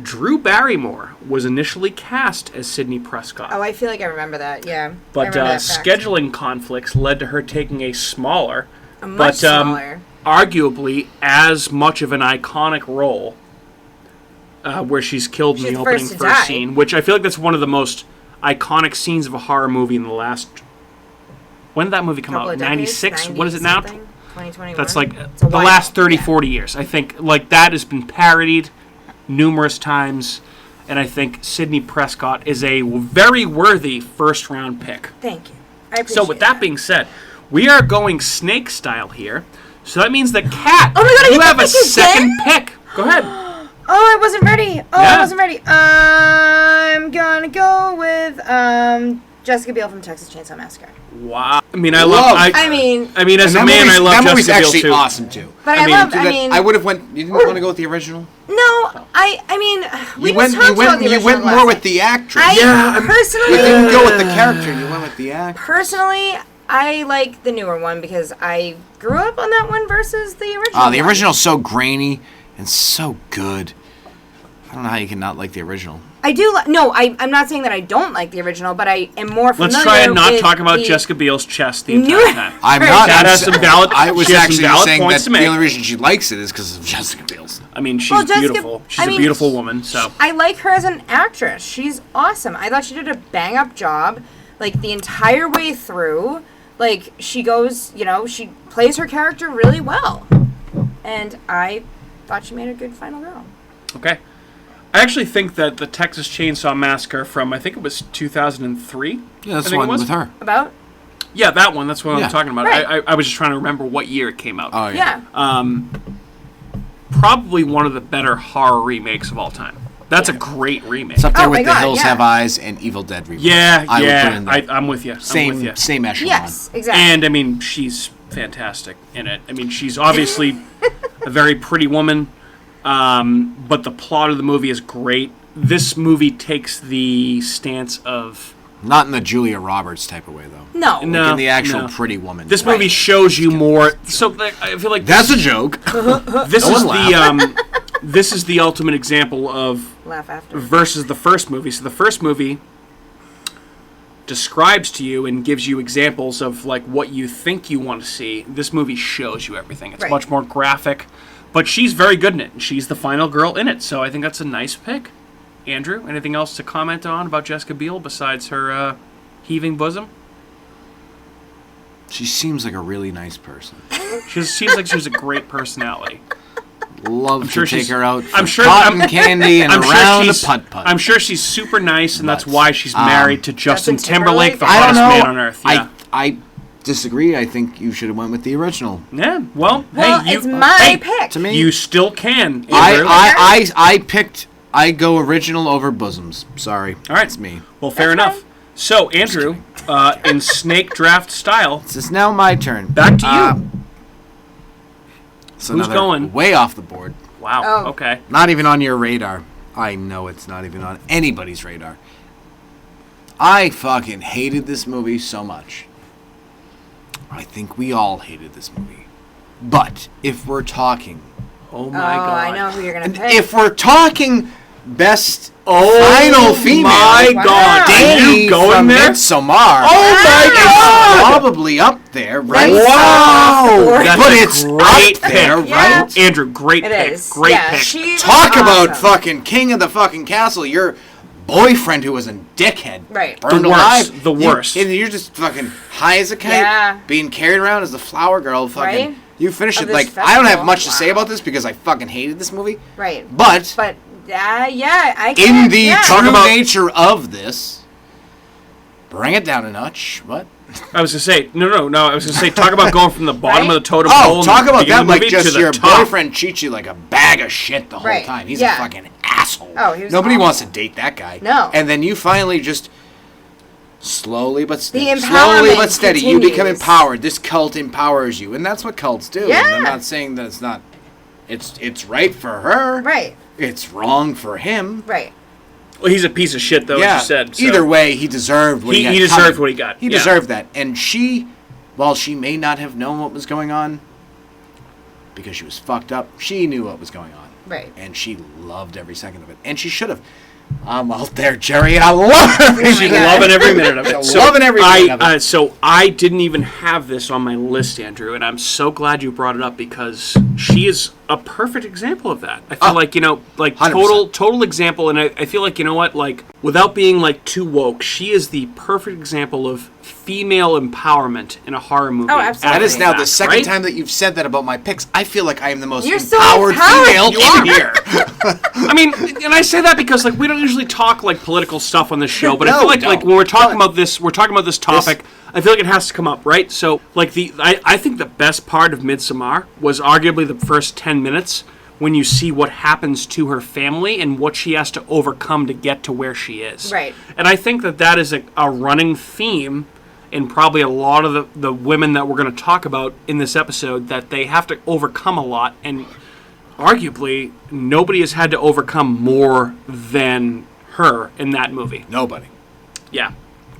Drew Barrymore was initially cast as Sydney Prescott. Oh, I feel like I remember that, yeah. But I remember that fact. scheduling conflicts led to her taking a smaller, A much but smaller. arguably as much of an iconic role, where she's killed in She's the the opening first to die. first scene, which I feel like that's one of the most iconic scenes of a horror movie in the last. When did that movie come Couple out? of decades, 96? What is it now? 2021. That's like It's a the while, last 30, yeah. 40 years. I think like that has been parodied numerous times, and I think Sydney Prescott is a very worthy first round pick. Thank you. I appreciate So with that being said, we are going snake style here. So that means that Kat, Oh my God, I you get to have a pick again? second pick. Go ahead. Oh, I wasn't ready. Oh, Yeah. I wasn't ready. I'm gonna go with Jessica Biel from Texas Chainsaw Massacre. Wow. I mean, I Love. love. I mean, as And a man, I love that movie's Jessica Biel actually too. awesome too. but I I, mean, love. do I That- mean, I would have went. You didn't want to go with the original. no. I mean, we You went. just talked about the You original went more last with night. the actress. Yeah, I'm- personally, You didn't go with the character. You went with the actor. personally, I like the newer one because I grew up on that one versus the original. Oh, the one. original's so grainy and so good. I don't know how you can not like the original. I do. No, I'm not saying that I don't like the original, but I am more familiar. Let's try and not with talk about the Jessica Biel's chest the entire newer- time. I'm Right. not. That I'm has some valid- I was she has some actually valid saying points that to the make. only reason she likes it is because of Jessica Biel's. I mean, she's Well, Jessica- beautiful. She's I a mean, beautiful woman. So I like her as an actress. She's awesome. I thought she did a bang up job, like the entire way through. Like she goes, she plays her character really well, and I thought she made a good final girl. okay. I actually think that the Texas Chainsaw Massacre from I think it was 2003. Yeah, that's I the think one it was. with her. About Yeah, that one. That's what Yeah. I'm talking about. Right. I was just trying to remember what year it came out. Oh yeah. yeah. Probably one of the better horror remakes of all time. That's a great remake. It's up there Oh my with The God, Hills yeah. Have Eyes and Evil Dead remake. Yeah, I would put yeah. in there. I'm with you. I'm with you. Same echelon. Yes, exactly. And I mean, she's fantastic in it. I mean, she's obviously a very pretty woman, but the plot of the movie is great. This movie takes the stance of Not in the Julia Roberts type of way though. no. No. Like in the actual no. pretty woman. this way. movie shows you more. So like, I feel like That's a joke. this no is one the this is the ultimate example of Laugh after. versus the first movie. So the first movie describes to you and gives you examples of like what you think you want to see. This movie shows you everything. It's Right. much more graphic, but she's very good in it, and she's the final girl in it. So I think that's a nice pick. Andrew, anything else to comment on about Jessica Biel besides her heaving bosom? She seems like a really nice person. She seems like she has a great personality. Love to take her out for I'm sure cotton candy and around a putt-putt. I'm sure she's super nice, and that's But, why she's married to Justin Timberlake, the I don't hottest know. man on earth. Yeah. I disagree. I think you should have went with the original. Yeah, well, Well, hey, it's my pick. To me, you still can. Andrew. I go original over bosoms. Sorry. All right. It's me. Well, fair That's enough. So, Andrew, in snake draft style, This is now my turn. back to you. So Who's another going? way off the board? Wow. Oh. Okay. Not even on your radar. I know it's not even on anybody's radar. I fucking hated this movie so much. I think we all hated this movie. But if we're talking... Oh Oh, my God. I know who you're gonna pick. If we're talking best Oh final female... my Wow. God. Are Danny you going from there? Midsommar. Oh my God. Probably up there, right? That's Wow. That's But a it's great up there, pick. Yeah. right? Andrew, great It pick. is. Great Yeah, pick. she's Talk about awesome. fucking king of the fucking castle. Your boyfriend who was a dickhead. Right. Burned The worst. alive. The worst. And you're just fucking high as a kite. Yeah. Being carried around as the flower girl. Fucking. Right? You finish Of it. this Like, I don't have festival. much to say Wow. about this because I fucking hated this movie. Right. But But yeah, I in can't. the yeah. true nature of this, bring it down a notch. What? I was going to say, no. I was going to say, talk about going from the bottom Right? of the totem pole. Oh, in talk the about beginning that of the like movie just to the your top. boyfriend treats you like a bag of shit the whole Right. time. He's Yeah. a fucking asshole. Oh, he was Nobody awful. wants to date that guy. No. And then you finally just slowly but steady, The slowly empowerment but steady, you become continues. empowered. This cult empowers you, and that's what cults do. Yeah. And I'm not saying that it's not. It's right for her. Right. It's wrong for him. Right. Well, he's a piece of shit, though, Yeah. as you said. So. Either way, he deserved what he got. He deserved coming. what he got. He Yeah. deserved that. And she, while she may not have known what was going on, because she was fucked up, she knew what was going on. Right. And she loved every second of it. And she should have. I'm out there, Jerry, and I love every She's minute. loving every minute of it. Loving every minute of it. So I didn't even have this on my list, Andrew, and I'm so glad you brought it up because she is a perfect example of that. I feel like, 100%. total example, and I feel like, you know what, like, without being, like, too woke, she is the perfect example of female empowerment in a horror movie. Oh, absolutely. That is now the second right? time that you've said that about my picks. I feel like I am the most You're so empowered empowered. female You in are. here. I mean, and I say that because like we don't usually talk like political stuff on this show, but I No, feel like no. when we're talking about this topic, I feel like it has to come up, right? So like I think the best part of Midsommar was arguably the first 10 minutes when you see what happens to her family and what she has to overcome to get to where she is. Right. And I think that is a running theme in probably a lot of the women that we're going to talk about in this episode, that they have to overcome a lot, and arguably nobody has had to overcome more than her in that movie. Nobody. Yeah.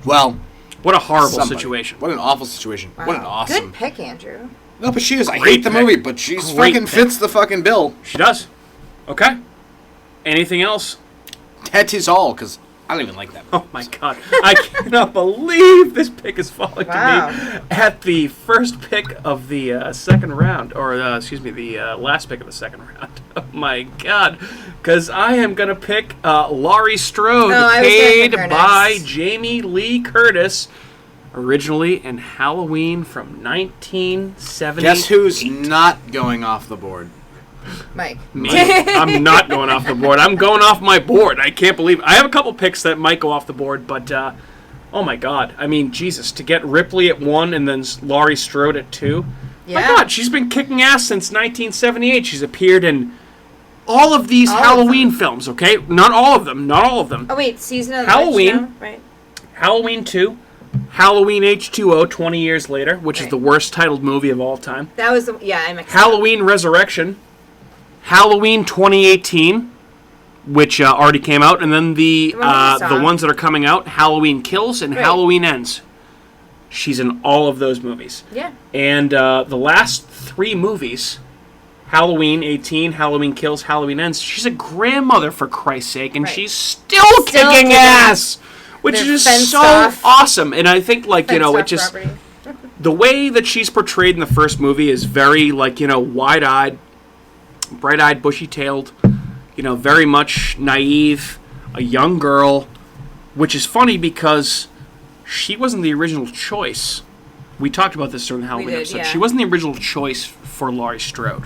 Well, What a horrible somebody. situation. What an awful situation. What an Wow. awesome. Good pick, Andrew. No, but she is. I Great hate the pick. movie, but she's Great fucking pick. fits the fucking bill. She does. Okay. Anything else? That is all, because I don't even like that movie. Oh my god. I cannot believe this pick is falling Wow. to me at the first pick of the second round. Or, the last pick of the second round. Oh my god. Because I am going to pick Laurie Strode, Oh, I was gonna paid pick her by next. Jamie Lee Curtis, originally in Halloween from 1970. Guess who's not going off the board? Mike. Me. I'm not going off the board. I'm going off my board. I can't believe it. I have a couple picks that might go off the board, but oh my god. I mean, Jesus, to get Ripley at 1 and then Laurie Strode at 2. Yeah. My god, she's been kicking ass since 1978. She's appeared in all of these All of Halloween films, okay? Not all of them. Oh wait, season of the Halloween. Witch, no? Right. Halloween 2, Halloween H2O 20 years later, which is Right. the worst titled movie of all time. That was I'm excited. Halloween Resurrection, Halloween 2018, which already came out, and then the The one we saw. ones that are coming out, Halloween Kills and Right. Halloween Ends. She's in all of those movies. Yeah. And the last 3 movies, Halloween 18, Halloween Kills, Halloween Ends, she's a grandmother, for Christ's sake, and Right. she's still kicking kicking ass! Which They're is just fenced so off. awesome. And I think, like, Fenced it off just... property. The way that she's portrayed in the first movie is very, like, wide-eyed, bright-eyed, bushy-tailed, very much naive. a young girl, which is funny because she wasn't the original choice. We talked about this during the Halloween episode. yeah. She wasn't the original choice for Laurie Strode.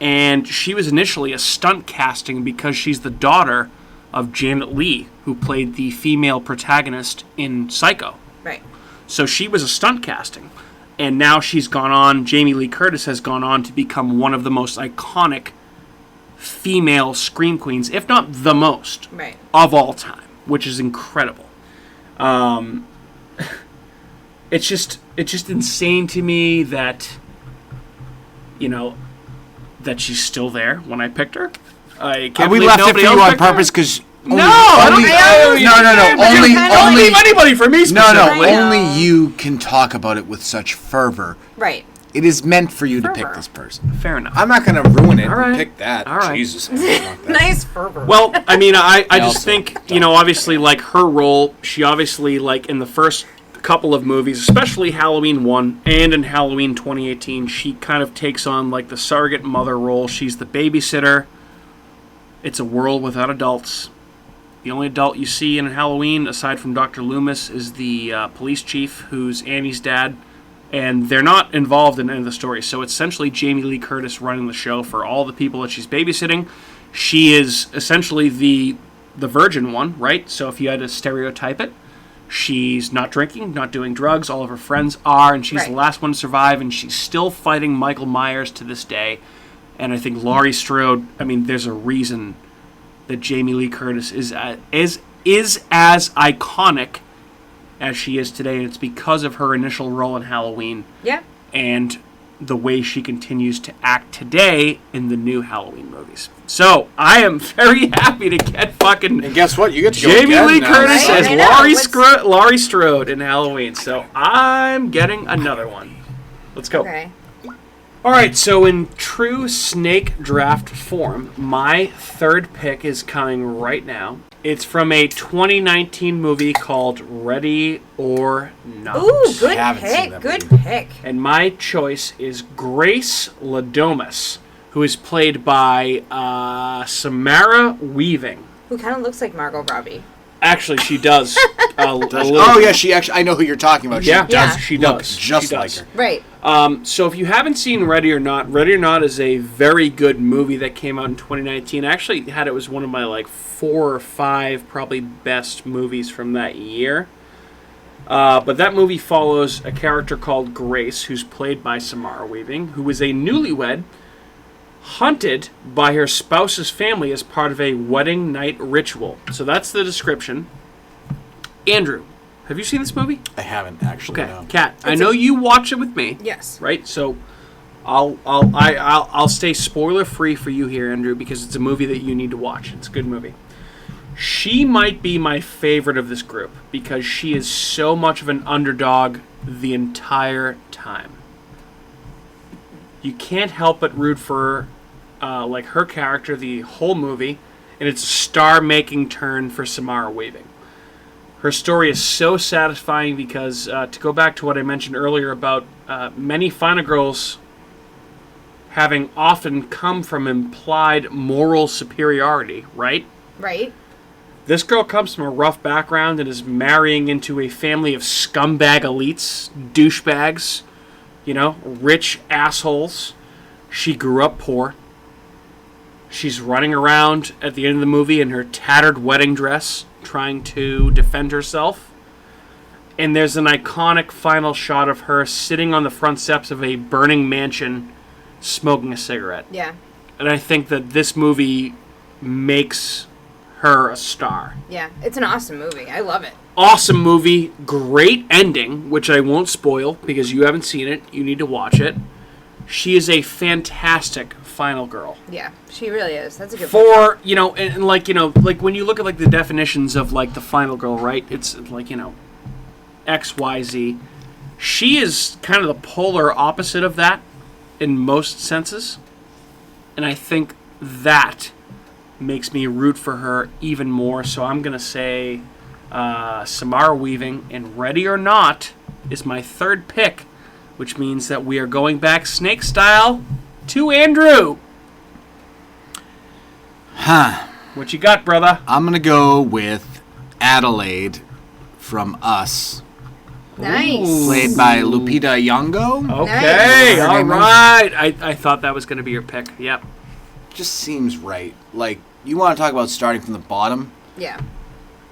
And she was initially a stunt casting because she's the daughter of Janet Leigh, who played the female protagonist in Psycho. Right. So she was a stunt casting. And now she's gone on, Jamie Lee Curtis has gone on to become one of the most iconic female scream queens, if not the most, Right. of all time, which is incredible. It's just insane to me that, you know, that she's still there when I picked her. I can't We believe left it for nobody you else on picked her. purpose because No, I don't. only anybody for me specifically. only you can talk about it with such fervor. Right. It is meant for you to pick Fervor. this person. Fair enough. I'm not going to ruin it All right. and pick that. All right. Jesus. I don't want that. Nice fervor. Well, I mean, I just also think, don't. you know, obviously, like, her role, she obviously, like, in the first couple of movies, especially Halloween 1 and in Halloween 2018, she kind of takes on, like, the surrogate mother role. She's the babysitter. It's a world without adults. The only adult you see in Halloween, aside from Dr. Loomis, is the police chief, who's Annie's dad. And they're not involved in any of the story. So it's essentially Jamie Lee Curtis running the show for all the people that she's babysitting. She is essentially the virgin one, right? So if you had to stereotype it, she's not drinking, not doing drugs. All of her friends are, and she's Right. the last one to survive. And she's still fighting Michael Myers to this day. And I think Laurie Strode, I mean, there's a reason that Jamie Lee Curtis is as iconic as she is today, and it's because of her initial role in Halloween yeah. and the way she continues to act today in the new Halloween movies. So, I am very happy to get fucking And guess what? You get to go Jamie again Lee now. Curtis Right? as I know. Laurie Strode in Halloween. So, I'm getting another one. Let's go. Okay. All right, so in true snake draft form, my third pick is coming right now. It's from a 2019 movie called Ready or Not. Ooh, good haven't seen pick. that Good movie. pick. And my choice is Grace Ladomas, who is played by Samara Weaving. Who kind of looks like Margot Robbie. Actually, she does. A little Oh, bit. yeah, she actually, I know who you're talking about. She Yeah, Yeah. she look does. just She like does. her. Right. So if you haven't seen Ready or Not is a very good movie that came out in 2019. I actually had it was one of my like 4 or 5 probably best movies from that year. But that movie follows a character called Grace, who's played by Samara Weaving, who is a newlywed hunted by her spouse's family as part of a wedding night ritual. So that's the description. Andrew, have you seen this movie? I haven't actually. Okay, No. Kat, I know you watch it with me. Yes. Right? So I'll stay spoiler free for you here, Andrew, because it's a movie that you need to watch. It's a good movie. She might be my favorite of this group because she is so much of an underdog the entire time. You can't help but root for like her character the whole movie, and it's a star-making turn for Samara Weaving. Her story is so satisfying because, to go back to what I mentioned earlier about many final girls having often come from implied moral superiority, right? Right. This girl comes from a rough background and is marrying into a family of scumbag elites, douchebags, you know, rich assholes. She grew up poor. She's running around at the end of the movie in her tattered wedding dress, trying to defend herself. And there's an iconic final shot of her sitting on the front steps of a burning mansion, smoking a cigarette. Yeah. And I think that this movie makes her a star. Yeah. It's an awesome movie. I love it. Awesome movie, great ending, which I won't spoil because you haven't seen it. You need to watch it. She is a fantastic final girl. Yeah. She really is. That's a good For, you know, and like, you know, like when you look at like the definitions of like the final girl, right? It's like, you know, X, Y, Z. She is kind of the polar opposite of that in most senses. And I think that makes me root for her even more. So I'm going to say Samara Weaving in Ready or Not is my third pick, which means that we are going back snake style to Andrew. Huh. What you got, brother? I'm going to go with Adelaide from Us, Nice. played by Lupita Nyong'o. Okay, Nice. all right. I thought that was going to be your pick. Yep. Just seems right. Like, you want to talk about starting from the bottom? Yeah.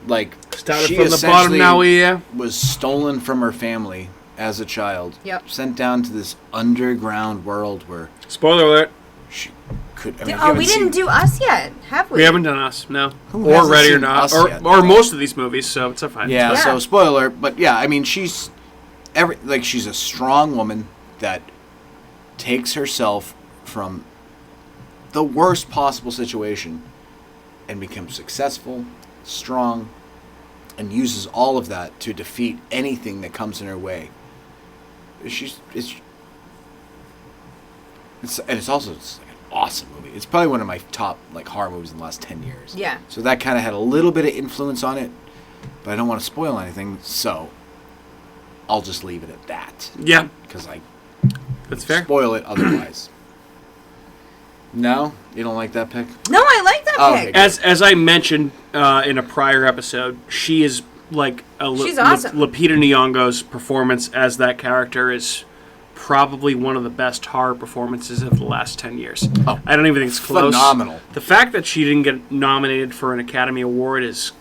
Like, Started she from the bottom essentially now, yeah. was stolen from her family as a child. Yep. Sent down to this underground world where Spoiler alert. she could. I mean, if you Oh, haven't we didn't seen- do Us yet, have we? We haven't done Us, no. Who Or hasn't Ready or seen Not. Us Or, yet? or most of these movies, so it's a fine. Yeah, Yeah. so spoiler, but yeah, I mean, she's she's a strong woman that takes herself from the worst possible situation and becomes successful, strong, and uses all of that to defeat anything that comes in her way. It's also an awesome movie. It's probably one of my top horror movies in the last 10 years. Yeah. So that kind of had a little bit of influence on it, but I don't want to spoil anything, so I'll just leave it at that. Yeah, Because I that's fair. spoil it otherwise. No? You don't like that pick? No, I like that Oh, pick. okay. As I mentioned in a prior episode, she is like She's awesome. Lupita Nyong'o's performance as that character is probably one of the best horror performances of the last 10 years. Oh, I don't even think it's close. phenomenal. The fact that she didn't get nominated for an Academy Award is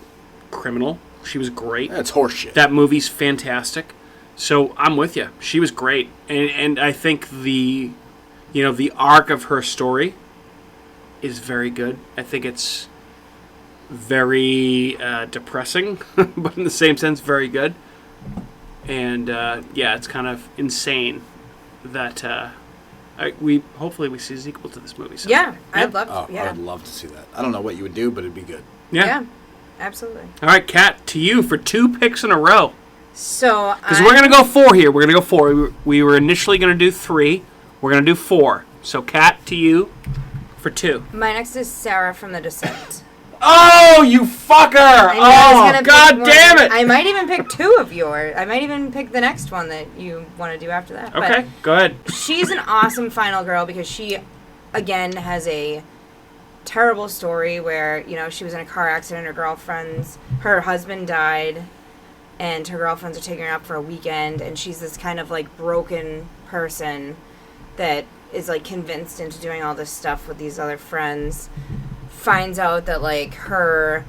criminal. She was great. That's horseshit. That movie's fantastic. So I'm with you. She was great, and I think the arc of her story is very good. I think it's very depressing, but in the same sense, very good. And it's kind of insane that hopefully we see a sequel to this movie. So. Yeah, I'd love Oh, to. I Yeah. would love to see that. I don't know what you would do, but it'd be good. Yeah. Absolutely. All right, Kat, to you for 2 picks in a row. So, Because we're going to go 4 here. We're going to go 4. We were initially going to do 3. We're going to do 4. So, Kat, to you for 2. my next is Sarah from The Descent. Oh, you fucker! I knew I was gonna pick God one. damn it! I might even pick 2 of yours. I might even pick the next one that you want to do after that. Okay, go ahead. But she's an awesome final girl because she, again, has a terrible story where, she was in a car accident. Her husband died, and her girlfriends are taking her out for a weekend, and she's this kind of, broken person that is, convinced into doing all this stuff with these other friends. Finds out that her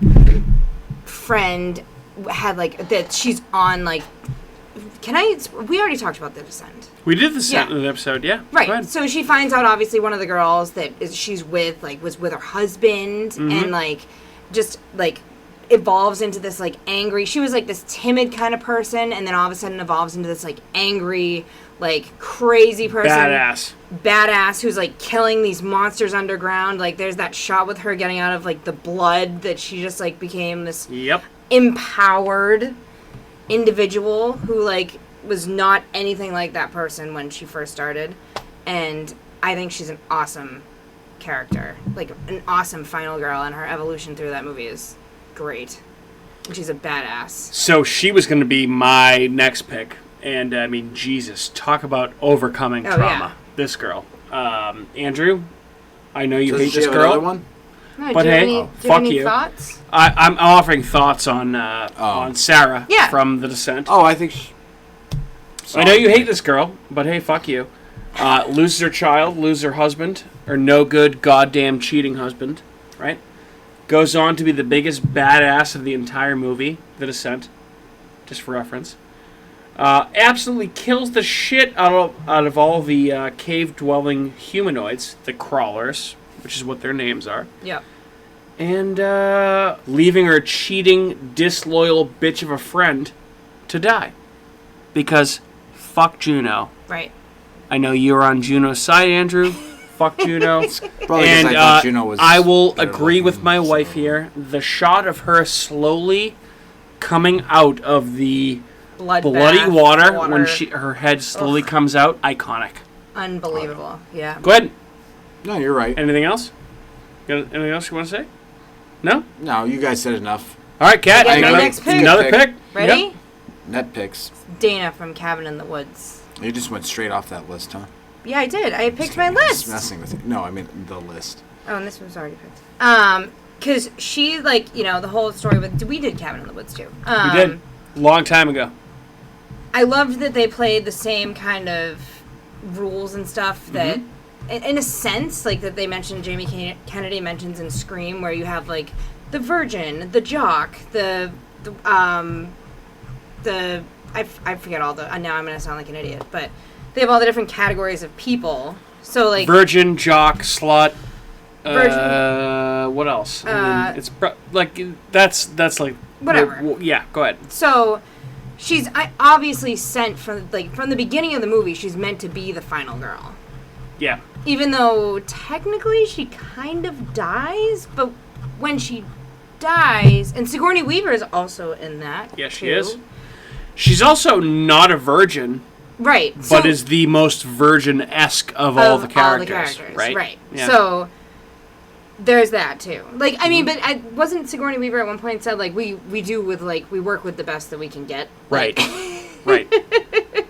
friend had that she's on we already talked about The Descent. We did the set Yeah. in the episode, yeah. Right. Go ahead. So she finds out obviously one of the girls that she's with was with her husband Mm-hmm. and just evolves into this angry. She was this timid kind of person and then all of a sudden evolves into this angry crazy person. Badass who's killing these monsters underground. There's that shot with her getting out of the blood that she just became this Yep. empowered individual who was not anything like that person when she first started, and I think she's an awesome character, an awesome final girl, and her evolution through that movie is great. And she's a badass. So she was going to be my next pick, and I mean, Jesus, talk about overcoming trauma. Yeah. This girl, Andrew. I know you Doesn't hate she this have girl. another one? No, But do you hey, have any, do you have fuck any you. thoughts? I'm offering thoughts on Sarah Yeah. from The Descent. Oh, I think I know you hate this girl, but hey, fuck you. Loses her child, loses her husband, her no good, goddamn cheating husband, right? Goes on to be the biggest badass of the entire movie, The Descent, just for reference. Absolutely kills the shit out of all the cave-dwelling humanoids, the crawlers, which is what their names are. Yep. And leaving her cheating, disloyal bitch of a friend to die. Because fuck Juno. Right. I know you're on Juno's side, Andrew. Fuck Juno. Probably And because I thought Juno was. I will better agree with looking, my so- wife here. The shot of her slowly coming out of the bloody Bloodbath, water when her head slowly comes out, iconic. Unbelievable. Yeah. Go ahead. No, you're right. Anything else? Anything else you want to say? No? No, you guys said enough. All right, Kat. I got my Another, next pick. another pick. Ready? Yep. Net picks. Dana from Cabin in the Woods. You just went straight off that list, huh? Yeah, I did. I picked my Just list. messing with you. No, I mean the list. Oh, and this was already picked. because she, like, you know, the whole story with... We did Cabin in the Woods, too. We did. Long time ago. I loved that they played the same kind of rules and stuff that, in a sense, like, that they mentioned, Jamie Kennedy mentions in Scream, where you have, like, the virgin, the jock, I forget all the... now I'm going to sound like an idiot, but they have all the different categories of people. So, like... Virgin, jock, slut... Virgin. What else? It's like that's like whatever. Yeah, go ahead. So, she's obviously sent from the beginning of the movie. She's meant to be the final girl. Yeah. Even though technically she kind of dies, but when she dies, and Sigourney Weaver is also in that. Yeah, she is. She's also not a virgin. Right. But is the most virgin-esque of all the characters. Right. Right. Yeah. So. There's that too. Like, I mean, but wasn't Sigourney Weaver at one point said, like, we work with the best that we can get. Right. Like,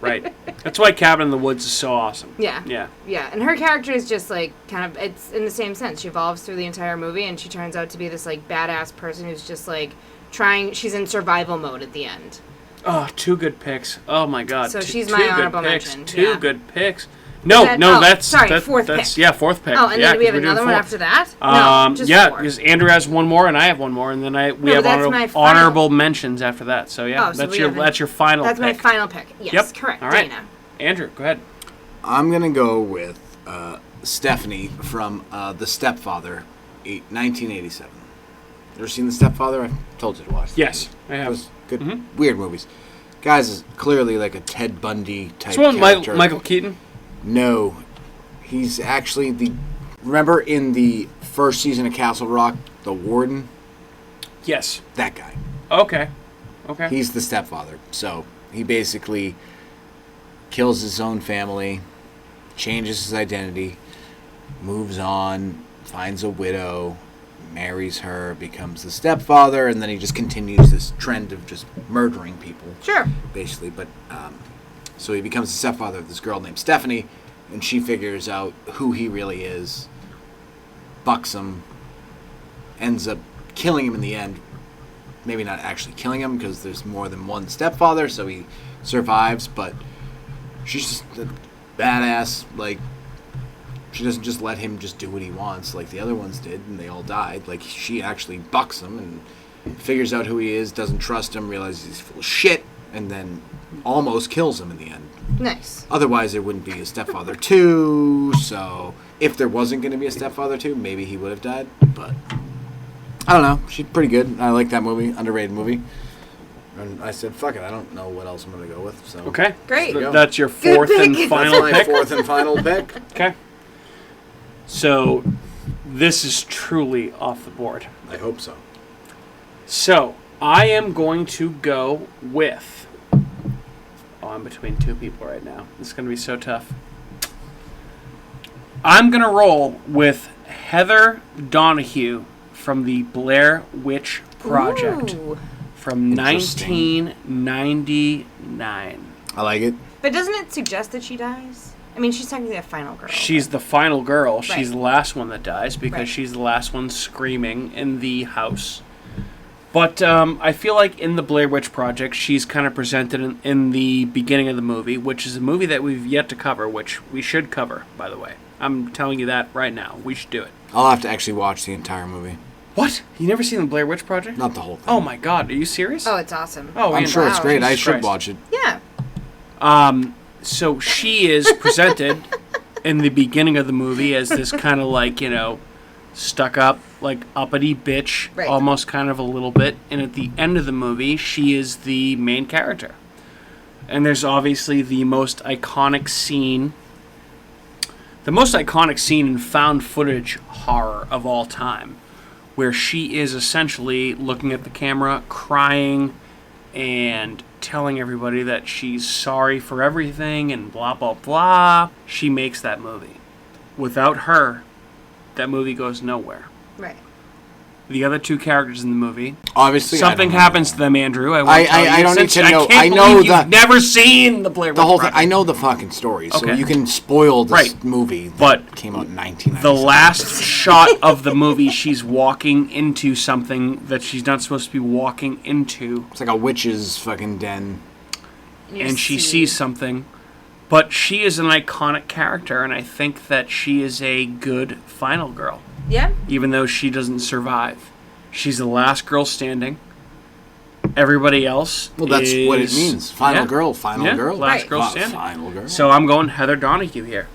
right. That's why Cabin in the Woods is so awesome. Yeah. Yeah. Yeah, and her character is just like kind of, it's in the same sense. She evolves through the entire movie, and she turns out to be this like badass person who's just like she's in survival mode at the end. Oh, 2 good picks. Oh my God. So she's my honorable mention. 2 good picks. That's fourth pick. Yeah, fourth pick. Oh, and then do we have another one after that? No, just 4. Because Andrew has one more and I have one more, and then we have honorable mentions after that. So yeah, that's your final. That's pick. my final pick. Yes, yep. Correct. All right, Dana. Andrew, go ahead. I'm gonna go with Stephanie from The Stepfather, 1987. Ever seen The Stepfather? I told you to watch it. Yes, I have. It was good, weird movies. Guys is clearly like a Ted Bundy type character. One Michael Keaton? No. He's actually remember in the first season of Castle Rock, the warden? Yes. That guy. Okay. He's the stepfather. So he basically kills his own family, changes his identity, moves on, finds a widow, marries her, becomes the stepfather, and then he just continues this trend of just murdering people. Sure. Basically, but so he becomes the stepfather of this girl named Stephanie, and she figures out who he really is, bucks him, ends up killing him in the end. Maybe not actually killing him because there's more than one stepfather, so he survives, but she's just a badass. Like, she doesn't just let him just do what he wants like the other ones did, and they all died. Like, she actually bucks him and figures out who he is, doesn't trust him, realizes he's full of shit, and then almost kills him in the end. Nice. Otherwise, there wouldn't be a Stepfather 2, so if there wasn't going to be a Stepfather 2, maybe he would have died, but I don't know. She's pretty good. I like that movie, underrated movie. And I said, fuck it, I don't know what else I'm going to go with. So okay. Great. So that's your fourth and final pick? That's my fourth and final pick. Okay. So, this is truly off the board. I hope so. So, I am going to go with... Oh, I'm between 2 people right now. This is going to be so tough. I'm going to roll with Heather Donahue from the Blair Witch Project. Ooh. From 1999. I like it. But doesn't it suggest that she dies? I mean, she's technically a final girl. She's the final girl. Right. She's the last one that dies because Right. she's the last one screaming in the house. But I feel like in the Blair Witch Project, she's kind of presented in the beginning of the movie, which is a movie that we've yet to cover, which we should cover, by the way. I'm telling you that right now. We should do it. I'll have to actually watch the entire movie. What? You never seen the Blair Witch Project? Not the whole thing. Oh my God, are you serious? Oh, it's awesome. Oh, I'm sure it's great. Jesus I should Christ. watch it. Yeah. So she is presented in the beginning of the movie as this kind of like, stuck up, like uppity bitch, Right. almost kind of a little bit. And at the end of the movie, she is the main character. And there's obviously the most iconic scene in found footage horror of all time, where she is essentially looking at the camera, crying, and telling everybody that she's sorry for everything and blah, blah, blah. She makes that movie. Without her, that movie goes nowhere. Right. the other two characters in the movie. Obviously, Something happens to them, Andrew. I don't need to know. I know you've never seen the Blair Witch the whole thing. Project. I know the fucking story, so Okay. you can spoil this Right. movie that But came out in 1997. the last shot of the movie, she's walking into something that she's not supposed to be walking into, It's like a witch's fucking den. and she sees something. But she is an iconic character, and I think that she is a good final girl, Yeah. even though she doesn't survive. She's the last girl standing. Everybody else Well, that's what it means. Final Yeah. girl, final Yeah, girl. last Right. girl standing. Final girl. So I'm going Heather Donahue here.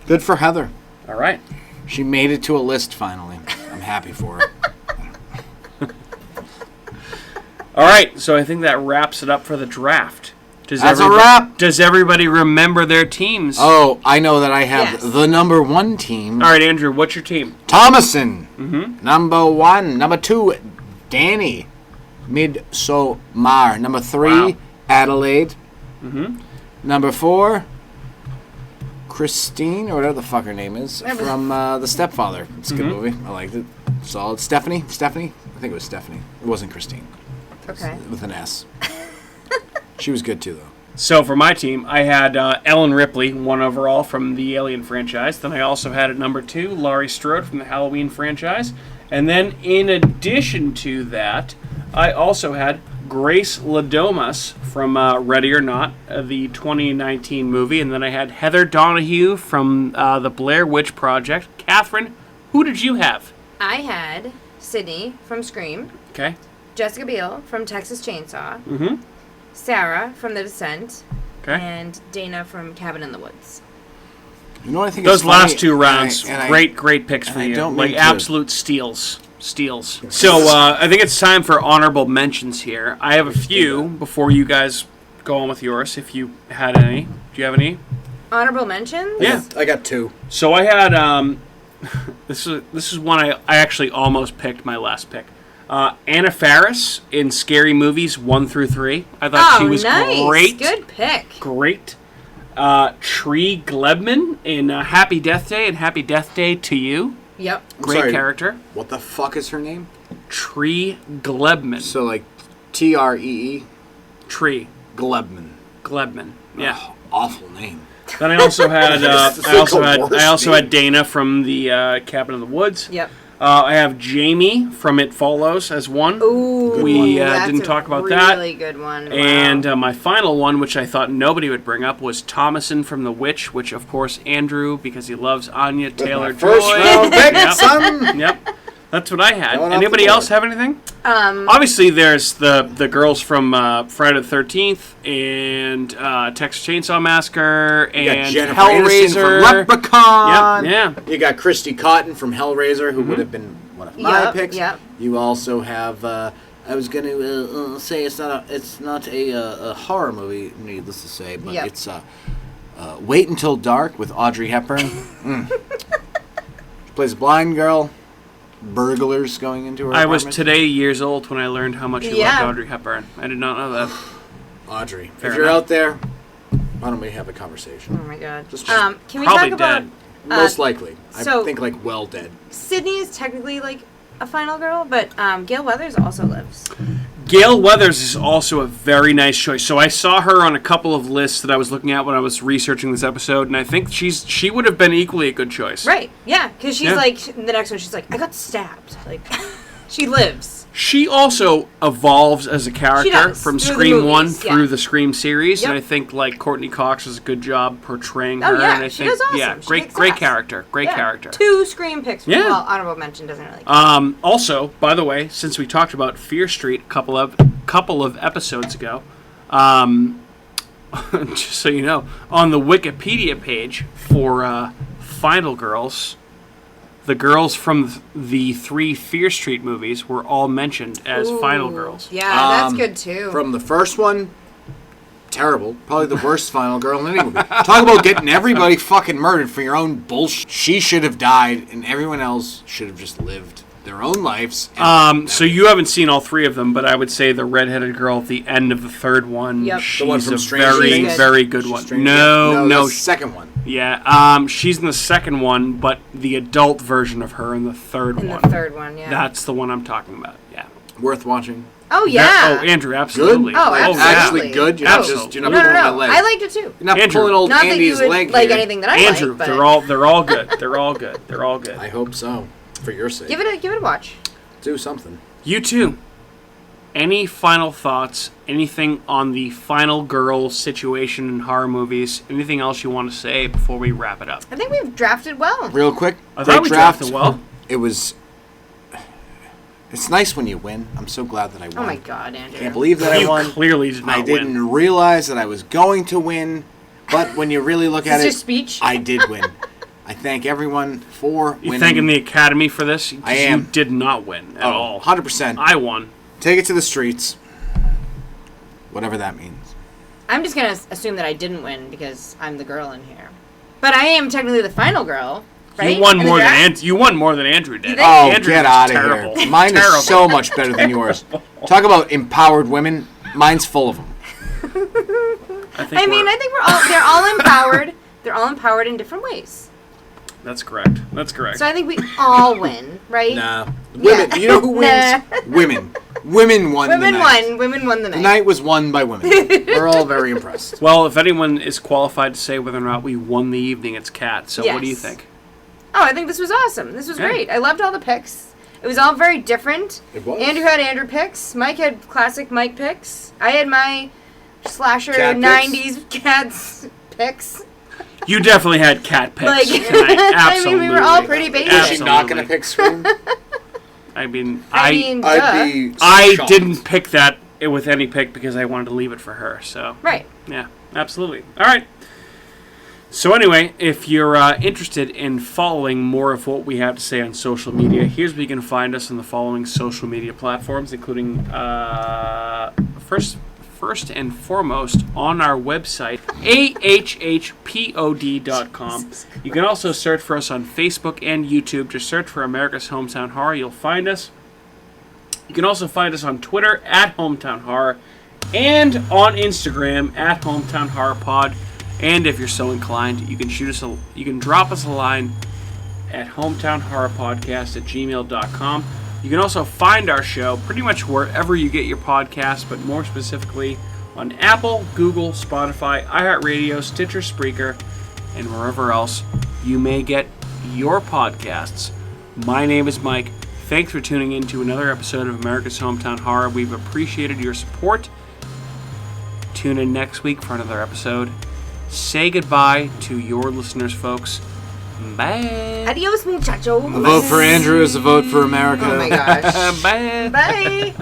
Good for Heather. All right. She made it to a list finally. I'm happy for her. All right, so I think that wraps it up for the draft. That's a wrap. Does everybody remember their teams? Oh, I know that I have Yes. the number 1 team. All right, Andrew, what's your team? Thomason. Mm-hmm. Number 1. Number 2, Danny. Midsommar. Number 3, Wow. Adelaide. Mm-hmm. Number 4, Christine, or whatever the fuck her name is, from The Stepfather. It's a good movie. I liked it. Solid. Stephanie? I think it was Stephanie. It wasn't Christine. Okay. With an S. She was good too, though. So for my team, I had Ellen Ripley, 1 overall from the Alien franchise. Then I also had at number 2, Laurie Strode from the Halloween franchise. And then in addition to that, I also had Grace Ladomas from Ready or Not, the 2019 movie. And then I had Heather Donahue from the Blair Witch Project. Catherine, who did you have? I had Sydney from Scream, Okay. Jessica Biel from Texas Chainsaw, Mm-hmm. Sarah from The Descent, Okay. and Dana from Cabin in the Woods. You know what I think? Those is funny? last 2 rounds, And I- great picks for I you. don't Like mean to- absolute steals. So I think it's time for honorable mentions here. I have a few before you guys go on with yours, if you had any. Do you have any? Honorable mentions? Yeah. I got 2. So I had this is one I actually almost picked my last pick. Anna Faris in Scary Movies 1 through 3. I thought she was nice. great. Good pick. Great. Tree Glebman in Happy Death Day and Happy Death Day to You. Yep. Great sorry. character. What the fuck is her name? Tree Glebman. So like Tree Tree Glebman. Glebman. Yeah. Oh, awful name. Then I also had It's the worst I also had name. Dana from the Cabin in the Woods. Yep. I have Jamie from It Follows as one. Ooh, We that's didn't a talk about that. Really good one. Wow. And my final one, which I thought nobody would bring up, was Thomason from The Witch, which of course Andrew, because he loves Anya Taylor-Joy. First round pick, Yep. son. Yep. That's what I had. Going off Anybody the board. else have anything? Obviously, there's the girls from Friday the 13th and Texas Chainsaw Massacre You got and Jennifer Aniston from Hellraiser. Leprechaun. Yep, yeah. You got Christy Cotton from Hellraiser, who would have been one of my Yep, picks. yep. You also have. I was going to say it's not a horror movie, needless to say, but Yep. it's Wait Until Dark with Audrey Hepburn. She plays a blind girl. Burglars going into her I was apartment. today years old when I learned how much you Yeah. loved Audrey Hepburn. I did not know that. Audrey, Fair if you're enough. out there, why don't we have a conversation? Oh my god. Just- Can we Probably talk about dead. Most likely. so- I think like well dead. Sydney is technically like a final girl, but Gail Weathers also lives. Gail Weathers is also a very nice choice. So I saw her on a couple of lists that I was looking at when I was researching this episode, and I think she would have been equally a good choice. Right. Yeah, because she's Yeah. like the next one. She's like, I got stabbed. Like, she lives. She also evolves as a character does, from through the Scream 1 movies, through yeah. the Scream series, and Yep. I think like Courtney Cox does a good job portraying Oh, her. yeah, and I she think does awesome. yeah, She great kicks great ass. character, great Yeah. character. 2 Scream picks. Yeah. Well, honorable mention doesn't really. Also, by the way, since we talked about Fear Street a couple of episodes ago, just so you know, on the Wikipedia page for Final Girls, the girls from the 3 Fear Street movies were all mentioned as Final Ooh, Girls. Yeah, that's Um, good too. From the first one, terrible. Probably the worst final girl in any movie. Talk about getting everybody fucking murdered for your own bullshit. She should have died, and everyone else should have just lived their own lives. And So you haven't seen all three of them, but I would say the redheaded girl at the end of the third one, Yep. she's The one from a Stranger very, Things? very good She's one. Stranger No, Things. no. the second one. Yeah, she's in the second one, but the adult version of her in the third In one. the third one, yeah. That's the one I'm talking about, yeah. Worth watching. Oh, yeah. Oh, Andrew, absolutely. Oh, yeah. absolutely. Actually good. You're not Absolutely. just, you're not No, pulling my no. leg. I liked it too. You're not Andrew. pulling old Not that Andy's you would leg like here. anything that I Andrew, like, but they're all good. They're all good. They're all good. I hope so. For your sake. give it a watch. Do something. You too. Any final thoughts? Anything on the final girl situation in horror movies? Anything else you want to say before we wrap it up? I think we've drafted well. Real quick. I great thought we draft. drafted well. It was... It's nice when you win. I'm so glad that I won. Oh my God, Andrew. Can't believe that I You won. clearly did not I didn't win. realize that I was going to win, but when you really look Is at this it, your speech? I did win. I thank everyone for You winning. thanking the Academy for this? 'Cause I am. You did not win at all. 100%. I won. Take it to the streets. Whatever that means. I'm just going to assume that I didn't win because I'm the girl in here. But I am technically the final girl, right? You won In the more than draft? you won more than Andrew did. You think? Oh, Andrew's get out of terrible. here. Mine Terrible. is so much better than yours. Talk about empowered women. Mine's full of them. I think I think they're all empowered. They're all empowered in different ways. that's correct. That's correct. So I think we all win, right? Nah. Women. Yeah. You know who wins? Nah. Women. Women won Women the night. won. Women won the The night. night was won by women. We're all very impressed. Well, if anyone is qualified to say whether or not we won the evening, it's Kat. So what do you Yes. think? Oh, I think this was awesome. This was Yeah. great. I loved all the picks. It was all very different. It was. Andrew had Andrew picks. Mike had classic Mike picks. I had my slasher Cat picks? 90s cats picks. You definitely had Cat picks Like, tonight. I Absolutely. mean, we were all pretty basic. Is she not going to Absolutely. pick Scream? I mean, I mean, duh. I'd be I shocked. didn't pick that with any pick because I wanted to leave it for her. So Right. yeah, absolutely. All right. So anyway, if you're interested in following more of what we have to say on social media, here's where you can find us on the following social media platforms, including first and foremost on our website, ahhpod.com. You can also search for us on Facebook and YouTube. Just search for America's Hometown Horror. You'll find us. You can also find us on Twitter at Hometown Horror and on Instagram at Hometown Horror Pod. And if you're so inclined, you can you can drop us a line at hometownhorrorpodcast@gmail.com. You can also find our show pretty much wherever you get your podcasts, but more specifically on Apple, Google, Spotify, iHeartRadio, Stitcher, Spreaker, and wherever else you may get your podcasts. My name is Mike. Thanks for tuning in to another episode of America's Hometown Horror. We've appreciated your support. Tune in next week for another episode. Say goodbye to your listeners, folks. Bye. Adios, muchacho. A vote for Andrew is a vote for America. Oh my gosh. Bye. Bye.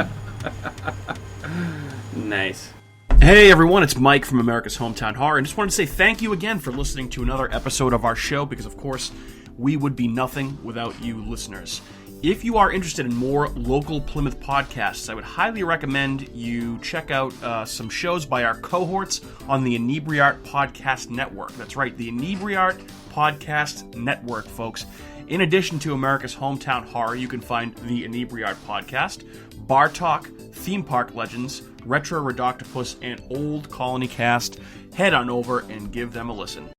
Nice. Hey everyone, it's Mike from America's Hometown Horror, and just wanted to say thank you again for listening to another episode of our show, because of course, we would be nothing without you listeners. If you are interested in more local Plymouth podcasts, I would highly recommend you check out some shows by our cohorts on the Inebriart Podcast Network. That's right, the Inebriart Podcast Network, folks. In addition to America's Hometown Horror, you can find the Inebriart Podcast, Bar Talk, Theme Park Legends, Retro Redoctopus, and Old Colony Cast. Head on over and give them a listen.